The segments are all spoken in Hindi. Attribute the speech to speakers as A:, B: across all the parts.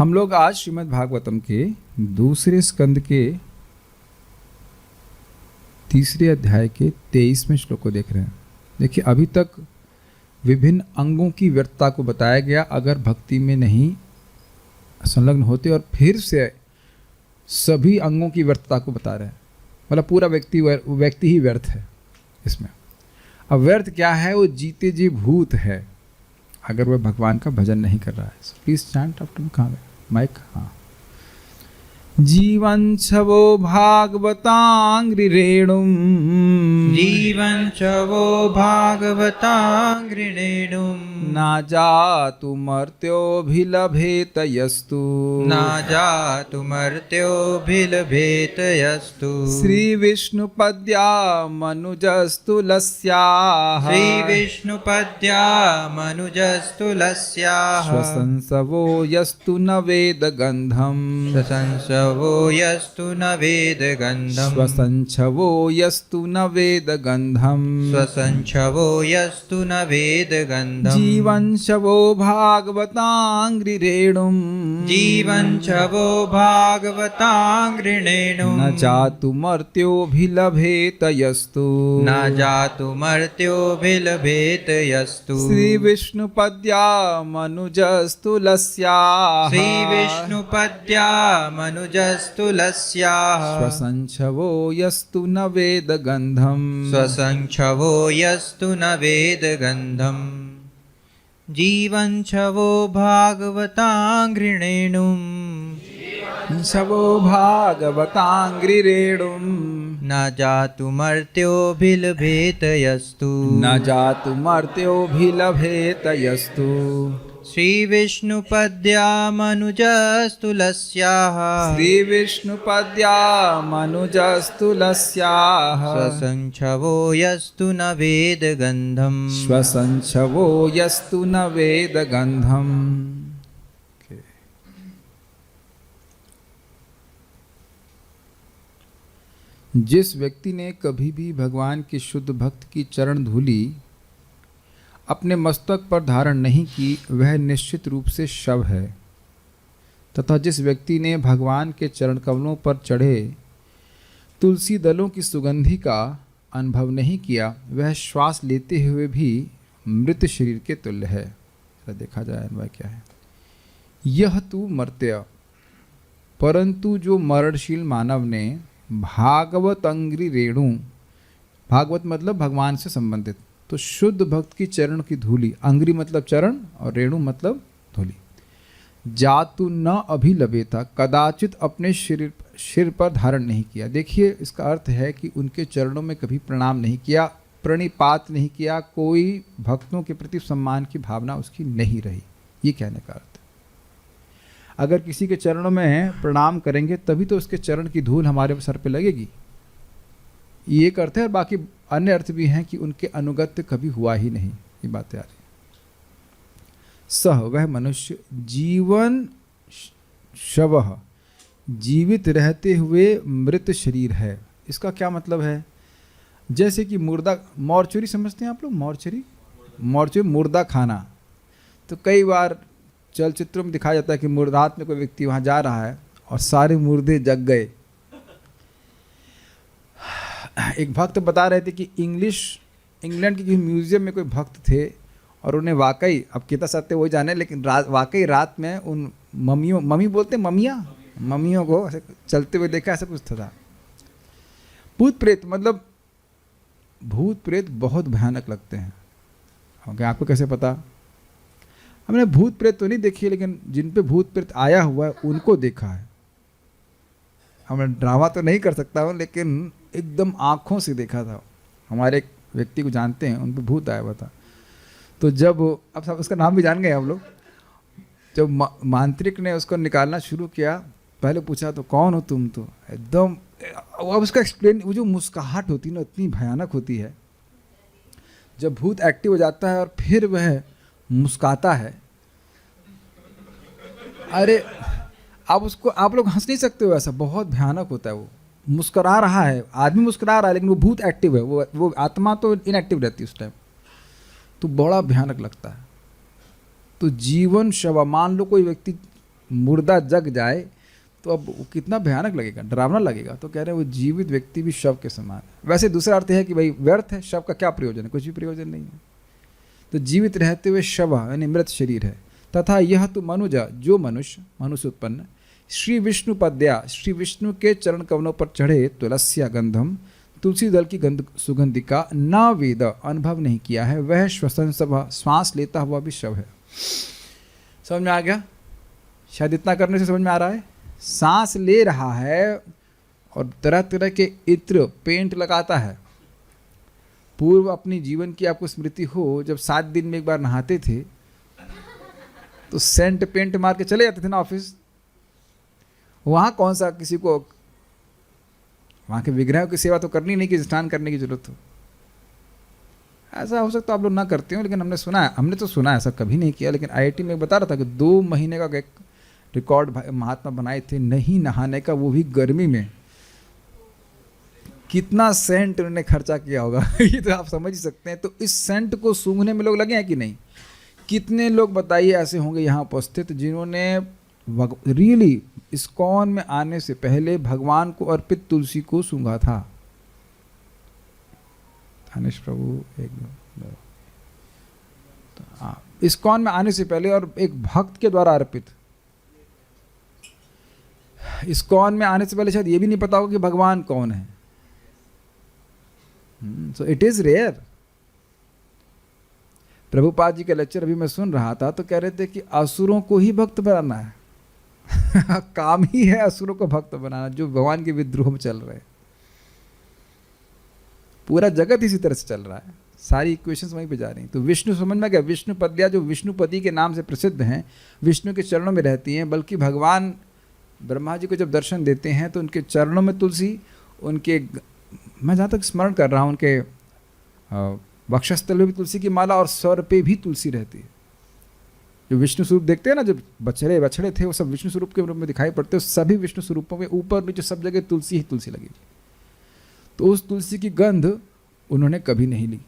A: हम लोग आज श्रीमद् भागवतम के दूसरे स्कंद के तीसरे अध्याय के 23वें श्लोक को देख रहे हैं। देखिए, अभी तक विभिन्न अंगों की व्यर्थता को बताया गया अगर भक्ति में नहीं संलग्न होते, और फिर से सभी अंगों की व्यर्थता को बता रहे हैं। मतलब पूरा व्यक्ति ही व्यर्थ है इसमें। अब व्यर्थ क्या है? वो जीते जी भूत है अगर वह भगवान का भजन नहीं कर रहा है। Please chant after me. कहाँ गए माइक? हाँ। जीवन छवो भागवतांग्रिरेणुम,
B: जीवन छवो भागवतांग्रिरेणुम,
A: ना जातु मर्त्योभिलभेत यस्तु,
B: ना जातु मर्त्योभिलभेत यस्तु।
A: श्री विष्णुपद्या मनुजस्तुलस्याः,
B: श्री विष्णुपद्या मनुजस्तुलस्याः,
A: स्वसंसवो यस्तु न वेद गन्धम्,
B: स्वसंसवो यस्तु न वेद गन्धम्,
A: स्वसंछवो यस्तु न वेद गन्धम्,
B: स्वसंछवो यस्तु न वेद गन्धम्।
A: जीवन शवो भागवतांग्रिरेणुम्,
B: जीवन छवो भागवतांग्रिरेणुम्,
A: न जातु मर्त्योभिलभेत यस्तु,
B: न जातु मर्त्योभिलभेत यस्तु।
A: श्री विष्णुपद्या मनुजस्तुलस्याः,
B: श्री विष्णुपद्या मनुजस्तुलस्याः,
A: स्वसंछवो यस्तु न वेद गन्धम्,
B: स्वसंछवो यस्तु न वेद गन्धम्। जीवन छवो भागवतांग्रिरेणुम्,
A: शवो भागवतांग्रिरेणुम्,
B: न जातु मर्त्योभिलभेत यस्तु,
A: न जातु मर्त्योभिलभेत यस्तु।
B: श्री विष्णुपद्या मनुजस्तुलस्याः,
A: श्री विष्णुपद्या मनुजस्तुलस्याः,
B: स्वसंछवो यस्तु न वेद गन्धम्,
A: स्वसंछवो यस्तु न वेद गन्धम्। जिस व्यक्ति ने कभी भी भगवान के शुद्ध भक्त की चरण धूली अपने मस्तक पर धारण नहीं की, वह निश्चित रूप से शव है। तथा जिस व्यक्ति ने भगवान के चरण कमलों पर चढ़े तुलसी दलों की सुगंधि का अनुभव नहीं किया, वह श्वास लेते हुए भी मृत शरीर के तुल्य है। देखा जाए अनुभव क्या है। यह तू मर्त्य, परंतु जो मरणशील मानव ने भागवत अंग्रि रेणु, भागवत मतलब भगवान से संबंधित, तो शुद्ध भक्त की चरण की धूली, अंग्रि मतलब चरण और रेणु मतलब धूली, जातु न अभिलभेता, कदाचित अपने सिर पर धारण नहीं किया। देखिए, इसका अर्थ है कि उनके चरणों में कभी प्रणाम नहीं किया, प्रणिपात नहीं किया, कोई भक्तों के प्रति सम्मान की भावना उसकी नहीं रही। ये कहने का अर्थ। अगर किसी के चरणों में प्रणाम करेंगे तभी तो उसके चरण की धूल हमारे सर पे लगेगी। ये एक अर्थ है, और बाकी अन्य अर्थ भी हैं कि उनके अनुगत्य कभी हुआ ही नहीं। ये बातें आ रही। सह, वह मनुष्य, जीवन शवः, जीवित रहते हुए मृत शरीर है। इसका क्या मतलब है? जैसे कि मुर्दा, मॉर्चरी समझते हैं आप लोग? मॉर्चरी मुर्दा खाना। तो कई बार चलचित्रों में दिखाया जाता है कि रात में कोई व्यक्ति वहाँ जा रहा है और सारे मुर्दे जग गए। एक भक्त बता रहे थे कि इंग्लैंड के म्यूजियम में कोई भक्त थे और उन्हें वाकई, अब कितना सत्य वो जाने, लेकिन वाकई रात में उन मम्मी बोलते मम्मियों को ऐसे चलते हुए देखा, ऐसा कुछ था। भूत प्रेत, मतलब भूत प्रेत बहुत भयानक लगते हैं। ओके, आपको कैसे पता? हमने भूत प्रेत तो नहीं देखी, लेकिन जिन पे भूत प्रेत आया हुआ है उनको देखा है। हमने ड्रामा तो नहीं कर सकता हूँ, लेकिन एकदम आँखों से देखा था। हमारे एक व्यक्ति को जानते हैं, उन पे भूत आया हुआ था। तो जब, अब सब उसका नाम भी जान गए हम लोग, जब मांत्रिक ने उसको निकालना शुरू किया, पहले पूछा तो कौन हो तुम? तो एकदम, अब उसका एक्सप्लेन, वो जो मुस्कुराहट होती है ना, इतनी भयानक होती है। जब भूत एक्टिव हो जाता है और फिर वह मुस्काता है, अरे आप उसको, आप लोग हंस नहीं सकते हो, ऐसा बहुत भयानक होता है। वो मुस्कुरा रहा है, आदमी मुस्कुरा रहा है, लेकिन वो भूत एक्टिव है, वो आत्मा तो इनएक्टिव रहती है उस टाइम, तो बड़ा भयानक लगता है। तो जीवन शव, मान लो कोई व्यक्ति मुर्दा जग जाए तो अब वो कितना भयानक लगेगा, डरावना लगेगा। तो कह रहे हैं वो जीवित व्यक्ति भी शव के समान है। वैसे दूसरा अर्थ है कि भाई व्यर्थ है, शव का क्या प्रयोजन है, कुछ भी प्रयोजन नहीं है। तो जीवित रहते हुए शव यानी मृत शरीर है। तथा यह तो मनुजा, जो मनुष्य उत्पन्न, श्री विष्णु पद्या, श्री विष्णु के चरण कवनों पर चढ़े तुलस्या गंधम, तुलसी दल की गंध सुगंधि का ना वेद, अनुभव नहीं किया है, वह श्वसन सभा श्वास लेता हुआ भी शव है। समझ में आ गया? शायद इतना करने से समझ में आ रहा है। सांस ले रहा है और तरह तरह के इत्र पेंट लगाता है। पूर्व अपनी जीवन की आपको स्मृति हो, जब 7 दिन में एक बार नहाते थे तो सेंट पेंट मार के चले जाते थे ना ऑफिस। वहाँ कौन सा किसी को वहाँ के विग्रहों की सेवा तो करनी नहीं कि स्नान करने की जरूरत हो। ऐसा हो सकता आप लोग ना करते हो, लेकिन हमने तो सुना, ऐसा कभी नहीं किया। लेकिन आईआईटी में बता रहा था कि 2 महीने का एक रिकॉर्ड महात्मा बनाए थे नहीं नहाने का, वो भी गर्मी में। कितना सेंट उन्होंने खर्चा किया होगा ये तो आप समझ ही सकते हैं। तो इस सेंट को सूंघने में लोग लगे हैं कि नहीं? कितने लोग बताइए ऐसे होंगे यहाँ उपस्थित जिन्होंने रियली इस्कॉन में आने से पहले भगवान को अर्पित तुलसी को सूंघा था? धनेश प्रभु, एक दो। इस्कॉन में आने से पहले और एक भक्त के द्वारा अर्पित। इस्कॉन में आने से पहले शायद ये भी नहीं पता होगा कि भगवान कौन है। So it is rare. Prabhupada ji का लेक्चर अभी मैं सुन रहा था तो कह रहे थे कि असुरों को ही भक्त बनाना है काम ही है असुरों को भक्त बनाना, जो भगवान के विद्रोह में चल रहे हैं। पूरा जगत इसी तरह से चल रहा है, सारी इक्वेशंस वहीं पे जा रही हैं। तो विष्णु समझ में गया, विष्णु पद्या जो विष्णुपति के नाम से प्रसिद्ध हैं, विष्णु के चरणों में रहती हैं। बल्कि भगवान ब्रह्मा जी को जब दर्शन देते हैं तो उनके चरणों में तुलसी, उनके, मैं जहाँ तक स्मरण कर रहा हूँ, उनके वक्षस्थल में भी तुलसी की माला और सर पे भी तुलसी रहती है। जो विष्णु स्वरूप देखते हैं ना, जो बछड़े थे वो सब विष्णु स्वरूप के रूप में दिखाई पड़ते हैं। सभी विष्णु स्वरूपों में ऊपर नीचे सब जगह तुलसी ही तुलसी लगी। तो उस तुलसी की गंध उन्होंने कभी नहीं ली।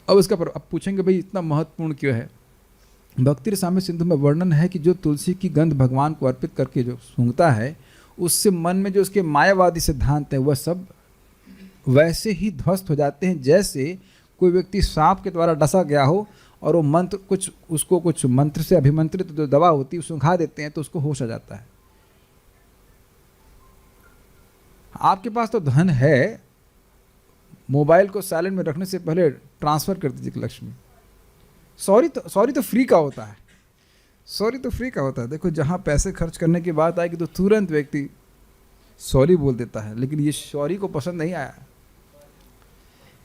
A: अब अब पूछेंगे भाई इतना महत्वपूर्ण क्यों है? भक्ति रसामृत सिंधु में वर्णन है कि जो तुलसी की गंध भगवान को अर्पित करके जो सूंघता है, उससे मन में जो उसके मायावादी सिद्धांत हैं वह सब वैसे ही ध्वस्त हो जाते हैं जैसे कोई व्यक्ति सांप के द्वारा डसा गया हो और वो मंत्र कुछ मंत्र से अभिमंत्रित जो दवा होती है उसको खा देते हैं तो उसको होश आ जाता है। आपके पास तो धन है, मोबाइल को साइलेंट में रखने से पहले ट्रांसफर कर दीजिए लक्ष्मी। सॉरी तो फ्री का होता है, सॉरी तो फ्री का होता है। देखो जहाँ पैसे खर्च करने की बात आएगी तो तुरंत व्यक्ति सॉरी बोल देता है, लेकिन ये सॉरी को पसंद नहीं आया।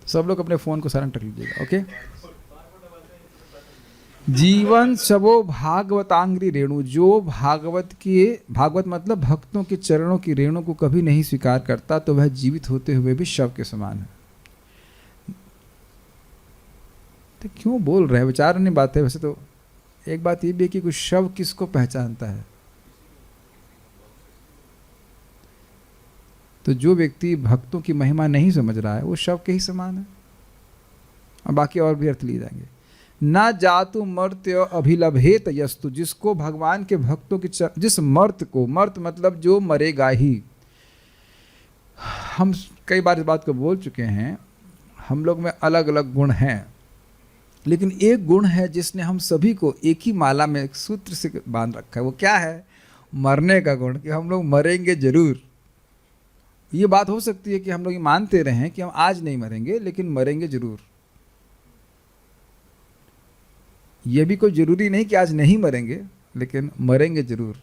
A: सब लोग अपने फ़ोन को साइलेंट रख लीजिएगा, ओके। जीवन सबो भागवतांग्री रेणु, जो भागवत मतलब भक्तों के चरणों की रेणु को कभी नहीं स्वीकार करता तो वह जीवित होते हुए भी शव के समान है। तो क्यों बोल रहे हैं, विचारने बात है। वैसे तो एक बात ये भी है कि कुछ शव किसको पहचानता है। तो जो व्यक्ति भक्तों की महिमा नहीं समझ रहा है वो शव के ही समान है। और बाकी और भी अर्थ लिए जाएंगे। ना जातु मर्त्य अभिलभेत यस्तु, जिसको भगवान के भक्तों की जिस मर्त मतलब जो मरेगा ही। हम कई बार इस बात को बोल चुके हैं, हम लोग में अलग अलग गुण हैं, लेकिन एक गुण है जिसने हम सभी को एक ही माला में एक सूत्र से बांध रखा है। वो क्या है? मरने का गुण, कि हम लोग मरेंगे जरूर। ये बात हो सकती है कि हम लोग ये मानते रहें कि हम आज नहीं मरेंगे लेकिन मरेंगे जरूर। ये भी कोई जरूरी नहीं कि आज नहीं मरेंगे, लेकिन मरेंगे जरूर।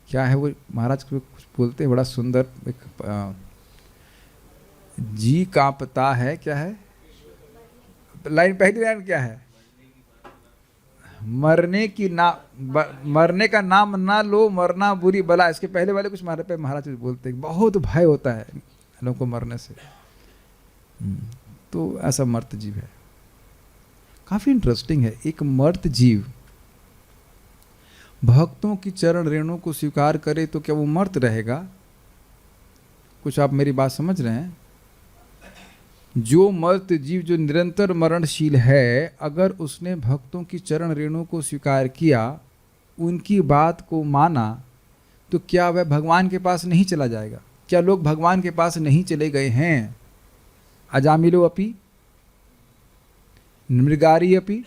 A: क्या है वो? महाराज कुछ बोलते हैं बड़ा सुंदर, एक जी कांपता है, क्या है लाइन, पहली लाइन क्या है? मरने का नाम ना लो, मरना बुरी बला। इसके पहले वाले कुछ महाराज बोलते हैं बहुत भय होता है लोगों को मरने से। तो ऐसा मर्त जीव है, काफी इंटरेस्टिंग है। एक मर्त जीव भक्तों की चरण रेणु को स्वीकार करे तो क्या वो मर्त रहेगा? कुछ आप मेरी बात समझ रहे हैं? जो मर्त जीव जो निरंतर मरणशील है, अगर उसने भक्तों की चरण रेणु को स्वीकार किया, उनकी बात को माना, तो क्या वह भगवान के पास नहीं चला जाएगा? क्या लोग भगवान के पास नहीं चले गए हैं? अजामिलो अपि मृगारी अपि,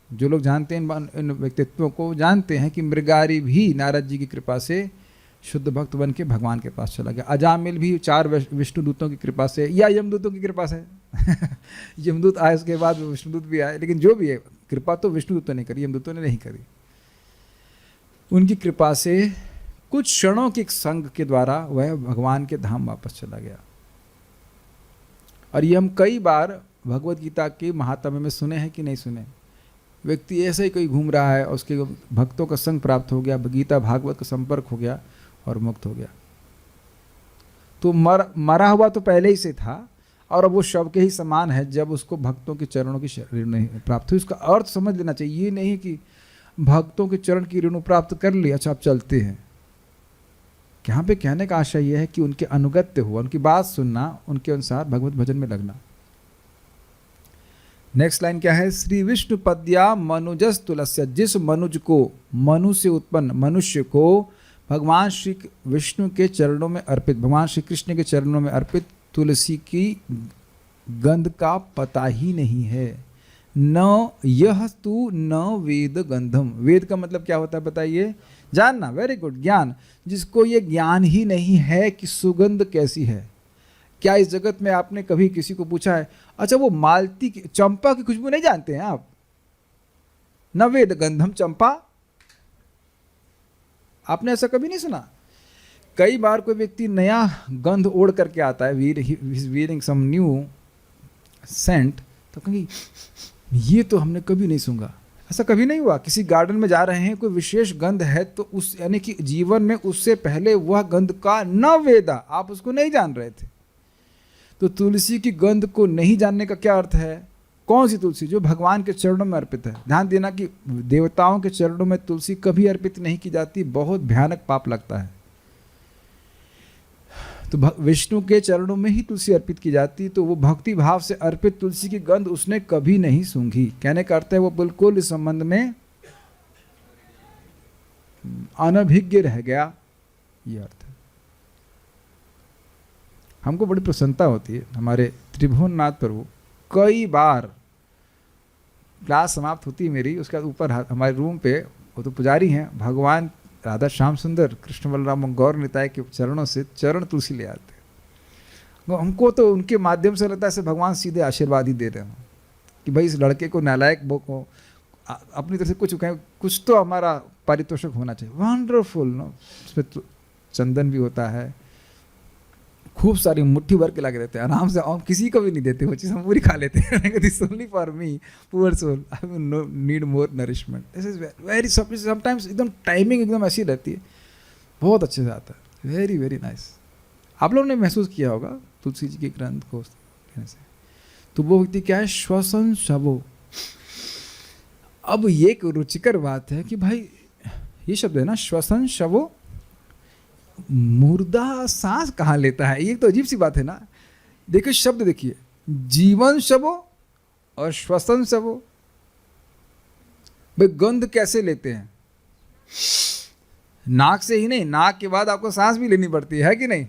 A: जो लोग जानते हैं इन व्यक्तित्वों को, जानते हैं कि मृगारी भी नारद जी की कृपा से शुद्ध भक्त बन के भगवान के पास चला गया। अजामिल भी 4 विष्णु दूतों की कृपा से या यमदूतों की कृपा से यमदूत आए उसके बाद विष्णुदूत भी आए, लेकिन जो भी है कृपा तो विष्णुदूतों ने करी, यमदूतों ने नहीं करी। उनकी कृपा से कुछ क्षणों के संग के द्वारा वह भगवान के धाम वापस चला गया। और ये हम कई बार भगवत गीता के महात्म्य में सुने हैं कि नहीं सुने? व्यक्ति ऐसे ही कोई घूम रहा है, उसके भक्तों का संग प्राप्त हो गया, गीता भागवत का संपर्क हो गया और मुक्त हो गया। तो मरा हुआ तो पहले ही से था और अब वो शव के ही समान है जब उसको भक्तों के चरणों की रेणु प्राप्त हुई। उसका अर्थ समझ लेना चाहिए, ये नहीं कि भक्तों के चरण की रेणु प्राप्त कर ली, अच्छा आप चलते हैं। यहाँ पे कहने का आशय यह है कि उनके अनुगत्य हुआ, उनकी बात सुनना, उनके अनुसार भगवत भजन में लगना। नेक्स्ट लाइन क्या है? श्री विष्णु पद्या मनुजस तुलस्य, जिस मनुज को, मनु से उत्पन्न मनुष्य को भगवान श्री विष्णु के चरणों में अर्पित, भगवान श्री कृष्ण के चरणों में अर्पित तुलसी की गंध का पता ही नहीं है। न यह तू न वेद गंधम, वेद का मतलब क्या होता है बताइए? जानना, वेरी गुड, ज्ञान। जिसको ये ज्ञान ही नहीं है कि सुगंध कैसी है। क्या इस जगत में आपने कभी किसी को पूछा है, अच्छा वो मालती की, चंपा की खुशबू नहीं जानते हैं आप? न वेद गंधम चंपा, आपने ऐसा कभी नहीं सुना? कई बार कोई व्यक्ति नया गंध ओढ़ करके आता है, वियरिंग सम न्यू सेंट, तो कहेंगे ये तो हमने कभी नहीं सूंघा। ऐसा कभी नहीं हुआ? किसी गार्डन में जा रहे हैं, कोई विशेष गंध है, तो उस यानी कि जीवन में उससे पहले वह गंध का न वेदा, आप उसको नहीं जान रहे थे। तो तुलसी की गंध को नहीं जानने का क्या अर्थ है? कौन सी तुलसी? जो भगवान के चरणों में अर्पित है। ध्यान देना कि देवताओं के चरणों में तुलसी कभी अर्पित नहीं की जाती, बहुत भयानक पाप लगता है। तो विष्णु के चरणों में ही तुलसी अर्पित की जाती, तो वो भक्ति भाव से अर्पित तुलसी की गंध उसने कभी नहीं सूंघी। कहने का अर्थ है वो बिल्कुल इस संबंध में अनभिज्ञ रह गया, ये अर्थ है। हमको बड़ी प्रसन्नता होती है, हमारे त्रिभुवननाथ प्रभु कई बार क्लास समाप्त होती है मेरी, उसके बाद ऊपर हमारे रूम पे, वो तो पुजारी हैं, भगवान राधा श्याम सुंदर कृष्ण बलराम गौर निताय के चरणों से चरण तुलसी ले आते हैं। हमको तो उनके माध्यम से लगता है ऐसे भगवान सीधे आशीर्वाद ही दे रहे हो कि भाई इस लड़के को नालायक को अपनी तरफ से कुछ कहें, कुछ तो हमारा पारितोषिक होना चाहिए। वंडरफुल नो, उसमें तो चंदन भी होता है, खूब सारी मुट्ठी भर के ला के देते हैं आराम से, और किसी को भी नहीं देते, वो चीज़ हम पूरी खा लेते हैं। This only for me poor soul, I will need more nourishment. This is very sometimes एकदम टाइमिंग एकदम ऐसी रहती है, बहुत अच्छे से आता है, वेरी वेरी नाइस। आप लोगों ने महसूस किया होगा तुलसी जी के ग्रंथ को कहने से। तो वो व्यक्ति क्या है? श्वसन शवो। अब ये एक रुचिकर बात है कि भाई ये शब्द है ना, श्वसन शवो, मुर्दा सांस कहाँ लेता है? ये तो अजीब सी बात है ना। देखिए शब्द देखिए, जीवन शवो और श्वसन शवो। भाई गंध कैसे लेते हैं? नाक से ही नहीं, नाक के बाद आपको सांस भी लेनी पड़ती है कि नहीं?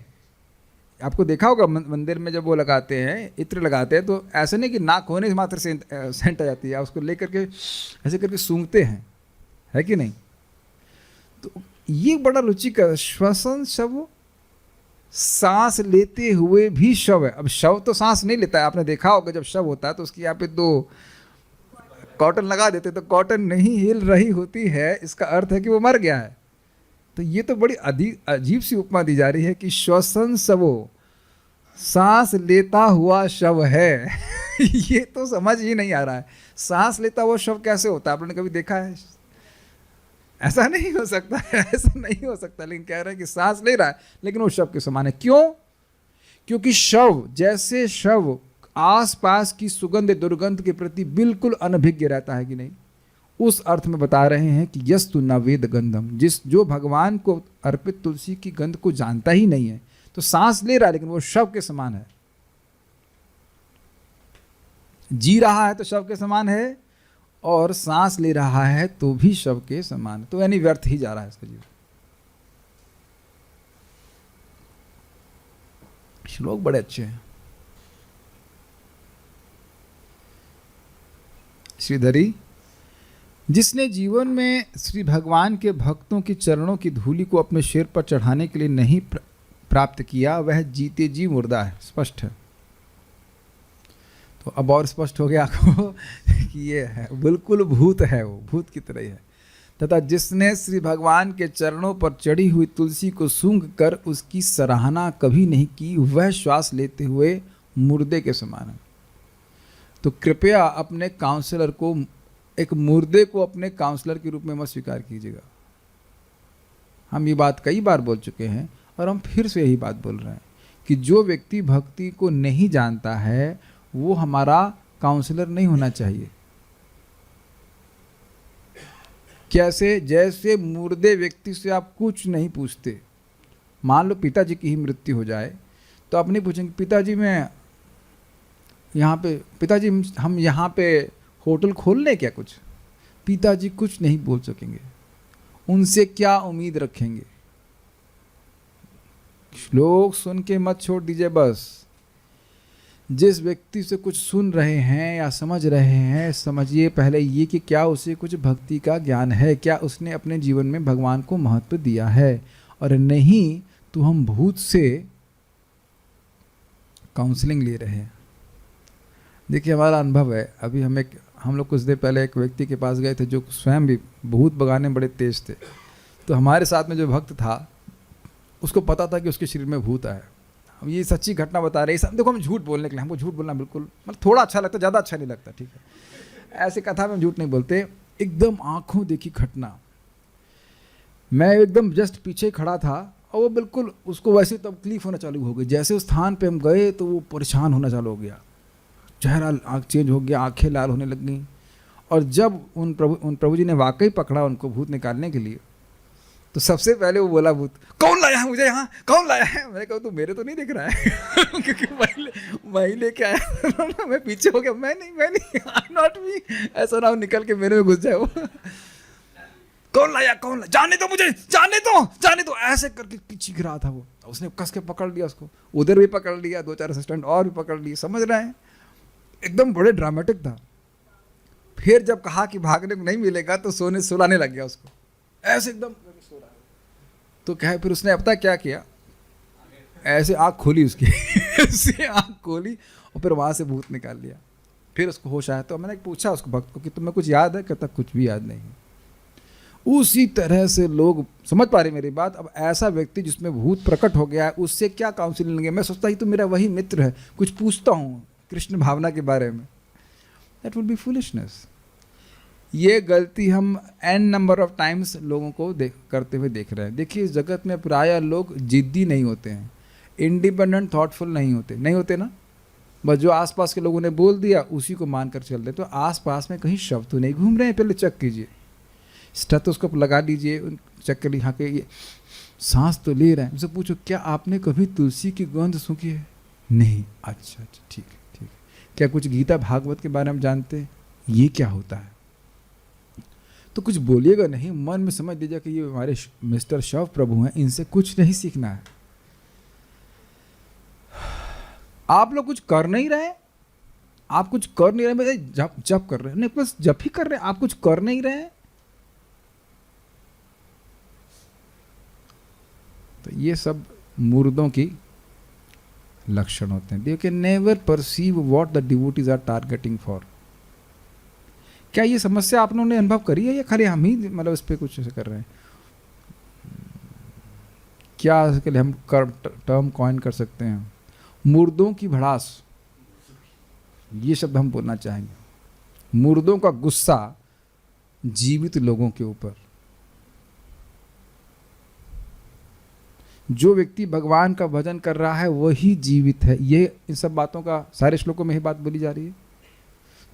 A: आपको देखा होगा मंदिर में जब वो लगाते हैं, इत्र लगाते हैं, तो ऐसे नहीं कि नाक होने से मात्र से सेंट आ जाती है, उसको लेकर के ऐसे करके सूंघते हैं, है कि नहीं? तो ये बड़ा रुचिकर, श्वसन शव, सांस लेते हुए भी शव है। अब शव तो सांस नहीं लेता है, आपने देखा होगा जब शव होता है तो उसकी यहाँ पे 2 कॉटन लगा देते, तो कॉटन नहीं हिल रही होती है, इसका अर्थ है कि वो मर गया है। तो ये तो बड़ी अजीब सी उपमा दी जा रही है कि श्वसन शवो, सांस लेता हुआ शव है। ये तो समझ ही नहीं आ रहा है, सांस लेता हुआ शव कैसे होता है? आपने कभी देखा है? ऐसा नहीं हो सकता है, ऐसा नहीं हो सकता। लेकिन कह रहे हैं कि सांस ले रहा है लेकिन वो शव के समान है। क्यों? क्योंकि शव, जैसे शव आसपास की सुगंध दुर्गंध के प्रति बिल्कुल अनभिज्ञ रहता है कि नहीं, उस अर्थ में बता रहे हैं कि यस्तु न वेद गंधम, जो भगवान को अर्पित तुलसी की गंध को जानता ही नहीं है, तो सांस ले रहा है लेकिन वो शव के समान है। जी रहा है तो शव के समान है, और सांस ले रहा है तो भी शव के समान है। तो यानी व्यर्थ ही जा रहा है इसका जीवन। श्लोक बड़े अच्छे हैं। श्रीधरी, जिसने जीवन में श्री भगवान के भक्तों की चरणों की धूलि को अपने सिर पर चढ़ाने के लिए नहीं प्राप्त किया, वह जीते जी मुर्दा है। स्पष्ट है। तो अब और स्पष्ट हो गया आपको कि ये है, बिल्कुल भूत है, वो भूत की तरह ही है। तथा जिसने श्री भगवान के चरणों पर चढ़ी हुई तुलसी को सूंघ कर उसकी सराहना कभी नहीं की, वह श्वास लेते हुए मुर्दे के समान है। तो कृपया अपने काउंसलर को, एक मुर्दे को अपने काउंसलर के रूप में मत स्वीकार कीजिएगा। हम ये बात कई बार बोल चुके हैं और हम फिर से यही बात बोल रहे हैं कि जो व्यक्ति भक्ति को नहीं जानता है वो हमारा काउंसलर नहीं होना चाहिए। कैसे? जैसे मुर्दे व्यक्ति से आप कुछ नहीं पूछते। मान लो पिताजी की ही मृत्यु हो जाए तो आप नहीं पूछेंगे पिताजी मैं यहाँ पे, पिताजी हम यहाँ पे होटल खोल लें क्या कुछ? पिताजी कुछ नहीं बोल सकेंगे। उनसे क्या उम्मीद रखेंगे? श्लोक सुन के मत छोड़ दीजिए बस। जिस व्यक्ति से कुछ सुन रहे हैं या समझ रहे हैं, समझिए पहले ये कि क्या उसे कुछ भक्ति का ज्ञान है, क्या उसने अपने जीवन में भगवान को महत्व दिया है। और नहीं तो हम भूत से काउंसलिंग ले रहे हैं। देखिए हमारा अनुभव है, अभी हम लोग कुछ देर पहले एक व्यक्ति के पास गए थे जो स्वयं भी भूत भगाने बड़े तेज थे। तो हमारे साथ में जो भक्त था उसको पता था कि उसके शरीर में भूत आया। हम ये सच्ची घटना बता रहे हैं। देखो हम झूठ बोलने के लिए, हमको झूठ बोलना बिल्कुल मतलब थोड़ा अच्छा लगता है, ज़्यादा अच्छा नहीं लगता, ठीक है। ऐसे कथा में हम झूठ नहीं बोलते। एकदम आंखों देखी घटना। मैं एकदम जस्ट पीछे खड़ा था और वो बिल्कुल उसको वैसे तब तकलीफ होना चालू हो गई। जैसे उस स्थान पे हम गए तो वो परेशान होना चालू हो गया, चेहरा आँख चेंज हो गया, आंखें लाल होने लग गई। और जब उन प्रभु जी ने वाकई पकड़ा उनको भूत निकालने के लिए, तो सबसे पहले वो बोला भूत, कौन लाया है मुझे यहाँ, कौन लाया है? मैंने कहा तू मेरे तो नहीं दिख रहा है क्योंकि मैं लेके आया मैं पीछे हो गया, मैं नहीं नॉट मी, ऐसा ना हो निकल के मेरे में घुस जाए वो। कौन लाया, कौन लाया, जाने दो मुझे, जाने दो, ऐसे करके चीख रहा था वो। उसने कस के पकड़ लिया उसको, उधर भी पकड़ लिया, 2-4 असिस्टेंट और भी पकड़ लिए, समझ रहे हैं। एकदम बड़े ड्रामेटिक था। फिर जब कहा कि भागने को नहीं मिलेगा तो सुलाने लग गया उसको, ऐसे एकदम सो रहा है। तो क्या है, फिर उसने अब तक क्या किया, ऐसे आँख खोली उसकी ऐसे आँख खोली और फिर वहाँ से भूत निकाल लिया। फिर उसको होश आया तो मैंने पूछा उसको भक्त को कि तुम्हें कुछ याद है? कहता कुछ भी याद नहीं। उसी तरह से लोग समझ पा रहे मेरी बात। अब ऐसा व्यक्ति जिसमें भूत प्रकट हो गया है उससे क्या काउंसिलिंग लेंगे? मैं सोचता ही तो मेरा वही मित्र है, कुछ पूछता हूँ कृष्ण भावना के बारे में। That will be foolishness. ये गलती हम n नंबर ऑफ टाइम्स लोगों को करते हुए देख रहे हैं। देखिए इस जगत में प्रायः लोग जिद्दी नहीं होते हैं, इंडिपेंडेंट थॉटफुल नहीं होते ना। बस जो आसपास के लोगों ने बोल दिया उसी को मानकर चल रहे। तो आसपास में कहीं शब्द तो नहीं घूम रहे हैं? पहले चेक कीजिए, स्टेथोस्कोप लगा लीजिए, चेक कर लीजिए, हाँ के ये सांस तो ले रहे हैं। उनसे पूछो क्या आपने कभी तुलसी की गंध सूंघी है? नहीं। अच्छा ठीक है। क्या कुछ गीता भागवत के बारे में जानते हैं? ये क्या होता है? तो कुछ बोलिएगा नहीं, मन में समझ लीजिए कि ये हमारे मिस्टर शव प्रभु हैं, इनसे कुछ नहीं सीखना है। आप लोग कुछ कर नहीं रहे, आप कुछ कर नहीं रहे, जब कर रहे हैं, नहीं बस जब ही कर रहे हैं, आप कुछ कर नहीं रहे। तो ये सब मुर्दों की लक्षण होते हैं। They can never perceive what the devotees are targeting for. क्या ये समस्या आप लोगों ने अनुभव करी है या खाली हम ही मतलब इस पर कुछ ऐसे कर रहे हैं? क्या इसके लिए हम टर्म कॉइन कर सकते हैं? मुर्दों की भड़ास, ये शब्द हम बोलना चाहेंगे। मुर्दों का गुस्सा जीवित लोगों के ऊपर। जो व्यक्ति भगवान का भजन कर रहा है वही जीवित है। ये इन सब बातों का सारे श्लोकों में ही बात बोली जा रही है।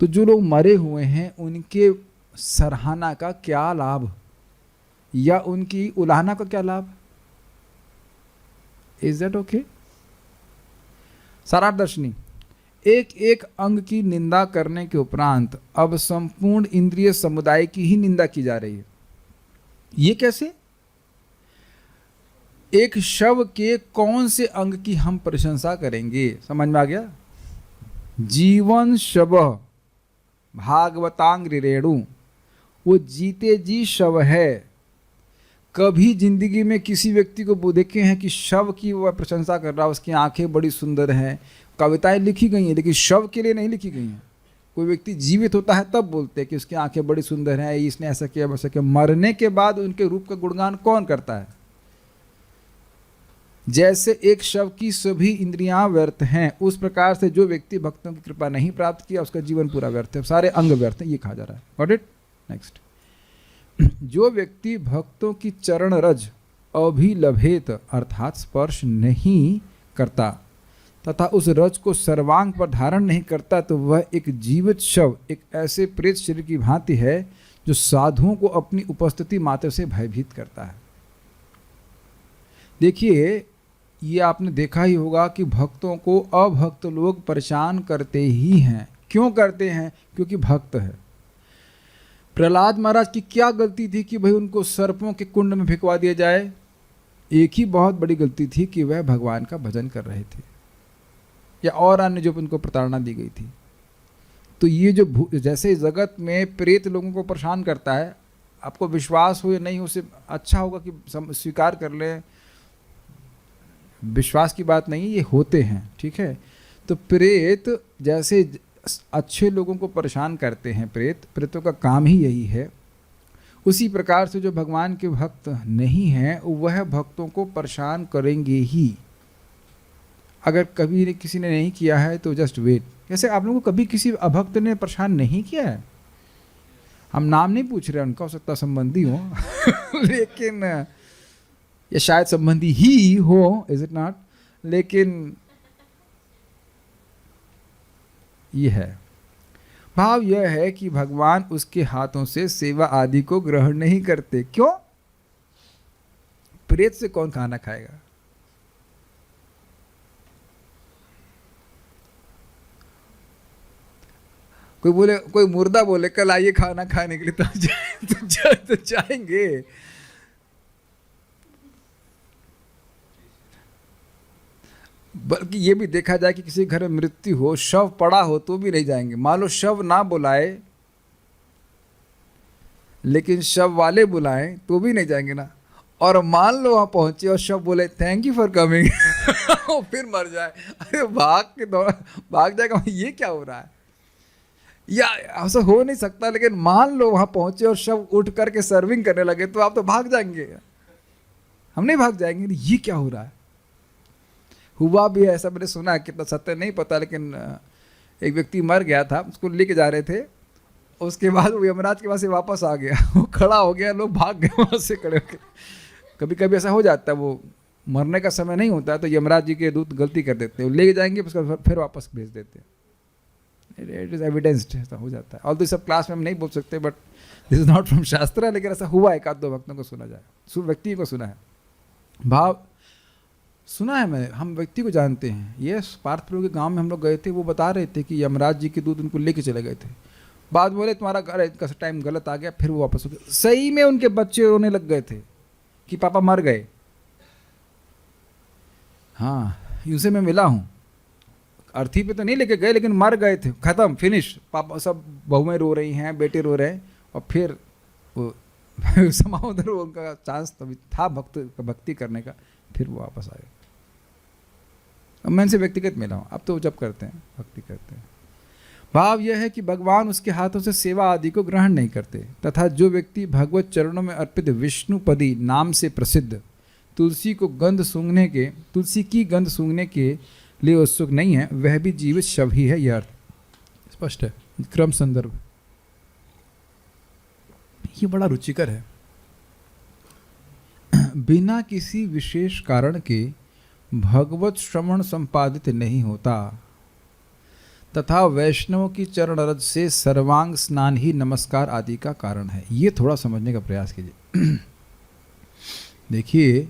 A: तो जो लोग मरे हुए हैं उनके सराहना का क्या लाभ या उनकी उलाहना का क्या लाभ? Is that okay? सारार्थ दर्शनी, एक एक अंग की निंदा करने के उपरांत अब संपूर्ण इंद्रिय समुदाय की ही निंदा की जा रही है। ये कैसे? एक शव के कौन से अंग की हम प्रशंसा करेंगे? समझ में आ गया? जीवन शव भागवतांग रेणु, वो जीते जी शव है। कभी जिंदगी में किसी व्यक्ति को देखे हैं कि शव की वह प्रशंसा कर रहा है, उसकी आंखें बड़ी सुंदर हैं, कविताएं लिखी गई हैं, लेकिन शव के लिए नहीं लिखी गई हैं। कोई व्यक्ति जीवित होता है तब बोलते हैं कि उसकी आंखें बड़ी सुंदर हैं, इसने ऐसा किया वैसा किया। मरने के बाद उनके रूप का गुणगान कौन करता है? जैसे एक शव की सभी इंद्रियां व्यर्थ हैं, उस प्रकार से जो व्यक्ति भक्तों की कृपा नहीं प्राप्त किया उसका जीवन पूरा व्यर्थ है, सारे अंग व्यर्थ हैं, ये कहा जा रहा है। Got it? नेक्स्ट, जो व्यक्ति भक्तों की चरण रज अभिलभेत अर्थात स्पर्श नहीं करता तथा उस रज को सर्वांग पर धारण नहीं करता, तो वह एक जीवित शव, एक ऐसे प्रेत शरीर की भांति है जो साधुओं को अपनी उपस्थिति मात्र से भयभीत करता है। देखिए, ये आपने देखा ही होगा कि भक्तों को अभक्त लोग परेशान करते ही हैं। क्यों करते हैं? क्योंकि भक्त है। प्रहलाद महाराज की क्या गलती थी कि भाई उनको सर्पों के कुंड में फेंकवा दिया जाए? एक ही बहुत बड़ी गलती थी कि वह भगवान का भजन कर रहे थे, या और अन्य जो उनको प्रताड़ना दी गई थी। तो ये जो जैसे जगत में प्रेत लोगों को परेशान करता है, आपको विश्वास हो या नहीं हो, उसे अच्छा होगा कि स्वीकार कर लें, विश्वास की बात नहीं, ये होते हैं, ठीक है। तो प्रेत जैसे अच्छे लोगों को परेशान करते हैं, प्रेतों का काम ही यही है, उसी प्रकार से जो भगवान के भक्त नहीं हैं वह भक्तों को परेशान करेंगे ही। अगर कभी किसी ने नहीं किया है तो जस्ट वेट। जैसे आप लोगों को कभी किसी अभक्त ने परेशान नहीं किया है? हम नाम नहीं पूछ रहे, उनका हो सकता संबंधी हो लेकिन ये शायद संबंधी ही हो, इज इट नॉट? लेकिन ये है भाव, यह है कि भगवान उसके हाथों से सेवा आदि को ग्रहण नहीं करते। क्यों? प्रेत से कौन खाना खाएगा? कोई बोले, कोई मुर्दा बोले कल आइए खाना खाने के लिए, तो जाएंगे। बल्कि ये भी देखा जाए कि किसी घर में मृत्यु हो, शव पड़ा हो, तो भी नहीं जाएंगे। मान लो शव ना बुलाए लेकिन शव वाले बुलाएं तो भी नहीं जाएंगे ना। और मान लो वहां पहुंचे और शव बोले थैंक यू फॉर कमिंग फिर मर जाए, अरे भाग जाएगा, ये क्या हो रहा है? या ऐसा हो नहीं सकता। लेकिन मान लो वहां पहुंचे और शव उठ करके सर्विंग करने लगे, तो आप तो भाग जाएंगे, हम नहीं भाग जाएंगे। ये क्या हो रहा है? हुआ भी है ऐसा, मैंने सुना है, कितना सत्य नहीं पता, लेकिन एक व्यक्ति मर गया था, उसको लेके जा रहे थे, उसके बाद वो यमराज के पास से वापस आ गया, वो खड़ा हो गया, लोग भाग गए वहाँ से खड़े होकर। कभी कभी ऐसा हो जाता है, वो मरने का समय नहीं होता है तो यमराज जी के दूत गलती कर देते हैं, वो लेके जाएंगे उसका फिर वापस भेज देते हैं। इट इज़ एविडेंस्ड, ऐसा हो जाता है। ऑल तो सब क्लास में हम नहीं बोल सकते, but this is not from शास्त्र, लेकिन ऐसा हुआ है, एक आध दो भक्तों को सुना जाए, व्यक्ति को सुना है। भाव सुना है मैं, हम व्यक्ति को जानते हैं। ये पार्थपुर के गांव में हम लोग गए थे, वो बता रहे थे कि यमराज जी के दूत उनको लेके चले गए थे। बाद बोले तुम्हारा घर का टाइम गलत आ गया, फिर वो वापस हो गए। सही में उनके बच्चे रोने लग गए थे कि पापा मर गए। हाँ, उनसे मैं मिला हूँ, अर्थी पे तो नहीं लेके गए, लेकिन मर गए थे, खत्म, फिनिश। पापा सब बहुएं रो रही हैं, बेटे रो रहे हैं, और फिर वो समाउदर उनका चांस तभी था भक्ति करने का, फिर वो वापस आ गए। अब मैं इनसे व्यक्तिगत मिला हूँ, अब तो जब करते हैं भक्ति करते हैं। भाव यह है कि भगवान उसके हाथों से सेवा आदि को ग्रहण नहीं करते, तथा जो व्यक्ति भगवत चरणों में अर्पित विष्णुपदी नाम से प्रसिद्ध तुलसी की गंध सूंघने के लिए उत्सुक नहीं है, वह भी जीवित शव ही है। यह अर्थ स्पष्ट है। क्रम संदर्भ ये बड़ा रुचिकर है। बिना किसी विशेष कारण के भगवत श्रवण संपादित नहीं होता, तथा वैष्णव की चरण रज से सर्वांग स्नान ही नमस्कार आदि का कारण है। ये थोड़ा समझने का प्रयास कीजिए। देखिए,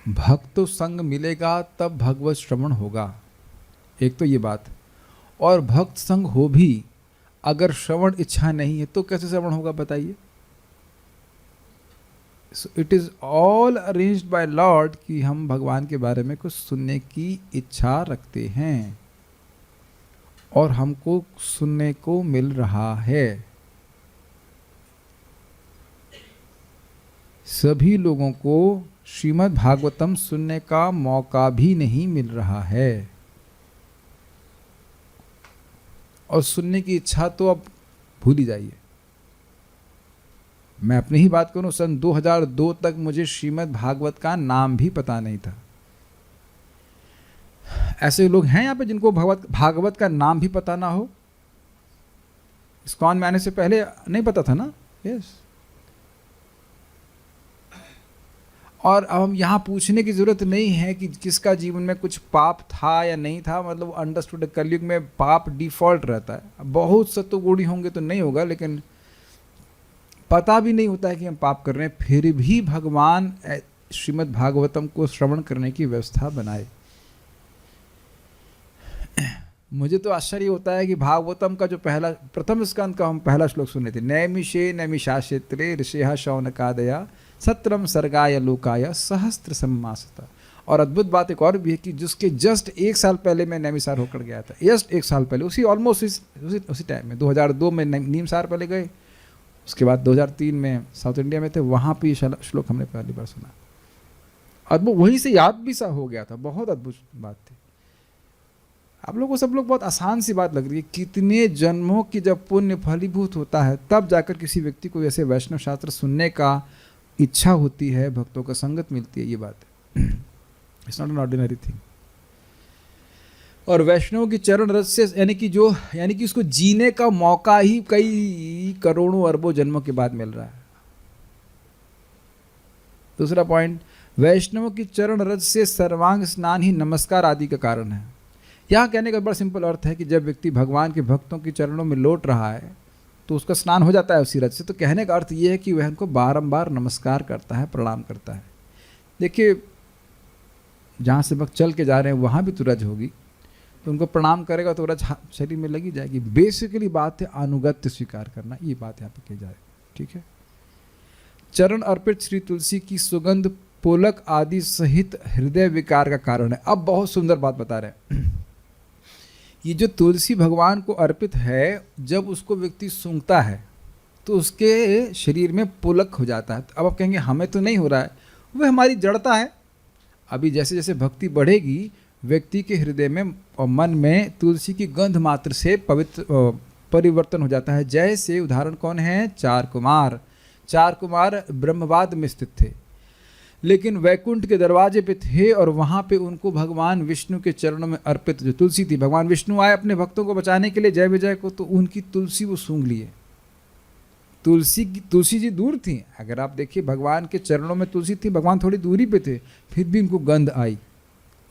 A: भक्त संग मिलेगा तब भगवत श्रवण होगा। एक तो ये बात, और भक्त संग हो भी अगर श्रवण इच्छा नहीं है तो कैसे श्रवण होगा बताइए। सो it is all arranged bye Lord कि हम भगवान के बारे में कुछ सुनने की इच्छा रखते हैं और हमको सुनने को मिल रहा है। सभी लोगों को श्रीमद् भागवतम सुनने का मौका भी नहीं मिल रहा है, और सुनने की इच्छा तो अब भूल ही जाइए। मैं अपनी ही बात करूं, सन 2002 तक मुझे श्रीमद् भागवत का नाम भी पता नहीं था। ऐसे लोग हैं यहाँ पे जिनको भागवत का नाम भी पता ना हो? इस्कॉन में आने से पहले नहीं पता था ना? यस। और अब हम यहाँ पूछने की जरूरत नहीं है कि किसका जीवन में कुछ पाप था या नहीं था, मतलब अंडरस्टूड। कलयुग में पाप डिफॉल्ट रहता है। बहुत सत्वगुणी होंगे तो नहीं होगा, लेकिन पता भी नहीं होता है कि हम पाप कर रहे हैं, फिर भी भगवान श्रीमद् भागवतम को श्रवण करने की व्यवस्था बनाए। मुझे तो आश्चर्य होता है कि भागवतम का जो प्रथम स्कंद का हम पहला श्लोक सुने थे, नैमिषे नैमिषाक्षेत्रे ऋषिः शौनकादया सत्रम सर्गाय लोकाय सहस्त्र सम्मासता। और अद्भुत बात एक और भी है कि जिसके जस्ट 1 साल पहले मैं नैमिषार होकर गया था, जस्ट 1 साल पहले, उसी टाइम में 2002 में नीमसार पहले गए, उसके बाद 2003 में साउथ इंडिया में थे, वहाँ पे ये श्लोक हमने पहली बार सुना। अद्भुत, वहीं से याद भी सा हो गया था। बहुत अद्भुत बात थी। आप लोगों को सब लोग बहुत आसान सी बात लग रही है, कितने जन्मों की जब पुण्य फलीभूत होता है तब जाकर किसी व्यक्ति को ऐसे वैष्णव शास्त्र सुनने का इच्छा होती है, भक्तों का संगत मिलती है। ये बात है, it's not an ordinary thing. और वैष्णव की चरण रस से यानी कि उसको जीने का मौका ही कई करोड़ों अरबों जन्मों के बाद मिल रहा है। दूसरा पॉइंट, वैष्णव की चरण रस से सर्वांग स्नान ही नमस्कार आदि का कारण है। यह कहने का बड़ा सिंपल अर्थ है कि जब व्यक्ति भगवान के भक्तों के चरणों में लौट रहा है तो उसका स्नान हो जाता है उसी रज से। तो कहने का अर्थ यह है कि वह उनको बारंबार नमस्कार करता है, प्रणाम करता है। देखिए, जहाँ से भक्त चल के जा रहे हैं वहाँ भी तो रज होगी, तो उनको प्रणाम करेगा तो रज शरीर में लगी जाएगी। बेसिकली बात है अनुगत्य स्वीकार करना, ये बात यहाँ पे कही जा रही है। ठीक है। चरण अर्पित श्री तुलसी की सुगंध पोलक आदि सहित हृदय विकार का कारण है। अब बहुत सुंदर बात बता रहे हैं। ये जो तुलसी भगवान को अर्पित है, जब उसको व्यक्ति सूंघता है तो उसके शरीर में पुलक हो जाता है। अब आप कहेंगे हमें तो नहीं हो रहा है, वह हमारी जड़ता है। अभी जैसे जैसे भक्ति बढ़ेगी, व्यक्ति के हृदय में और मन में तुलसी की गंध मात्र से पवित्र परिवर्तन हो जाता है। जैसे उदाहरण कौन है? 4 कुमार। 4 कुमार ब्रह्मवाद में स्थित थे, लेकिन वैकुंठ के दरवाजे पे थे और वहाँ पे उनको भगवान विष्णु के चरणों में अर्पित जो तुलसी थी, भगवान विष्णु आए अपने भक्तों को बचाने के लिए जय विजय को, तो उनकी तुलसी वो सूंघ लिए। तुलसी जी दूर थी। अगर आप देखिए, भगवान के चरणों में तुलसी थी, भगवान थोड़ी दूरी पे थे, फिर भी उनको गंध आई,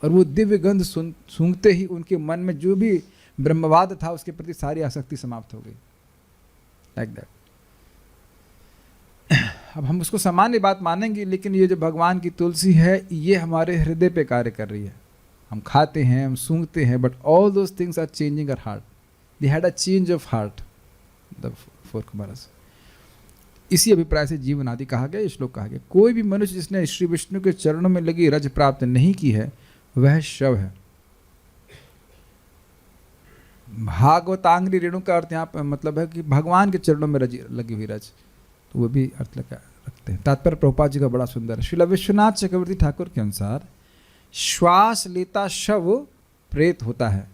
A: और वो दिव्य गंध सूंघते ही उनके मन में जो भी ब्रह्मवाद था उसके प्रति सारी आसक्ति समाप्त हो गई। Like that. अब हम उसको सामान्य बात मानेंगे, लेकिन ये जो भगवान की तुलसी है, ये हमारे हृदय पे कार्य कर रही है। हम खाते हैं, हम सूंघते हैं, but all those things are changing our heart. They had a change of heart, the 4 Kumars. इसी अभिप्राय से जीवन आदि कहा गया, श्लोक कहा गया। कोई भी मनुष्य जिसने श्री विष्णु के चरणों में लगी रज प्राप्त नहीं की है, वह शव है। भागवतांग्री रेणु का अर्थ यहाँ पर मतलब है कि भगवान के चरणों में लगी हुई रज, तो वो भी अर्थ रखते हैं। तात्पर्य प्रभुपाद जी का बड़ा सुंदर है। श्रील विश्वनाथ चक्रवर्ती ठाकुर के अनुसार श्वास लेता शव प्रेत होता है।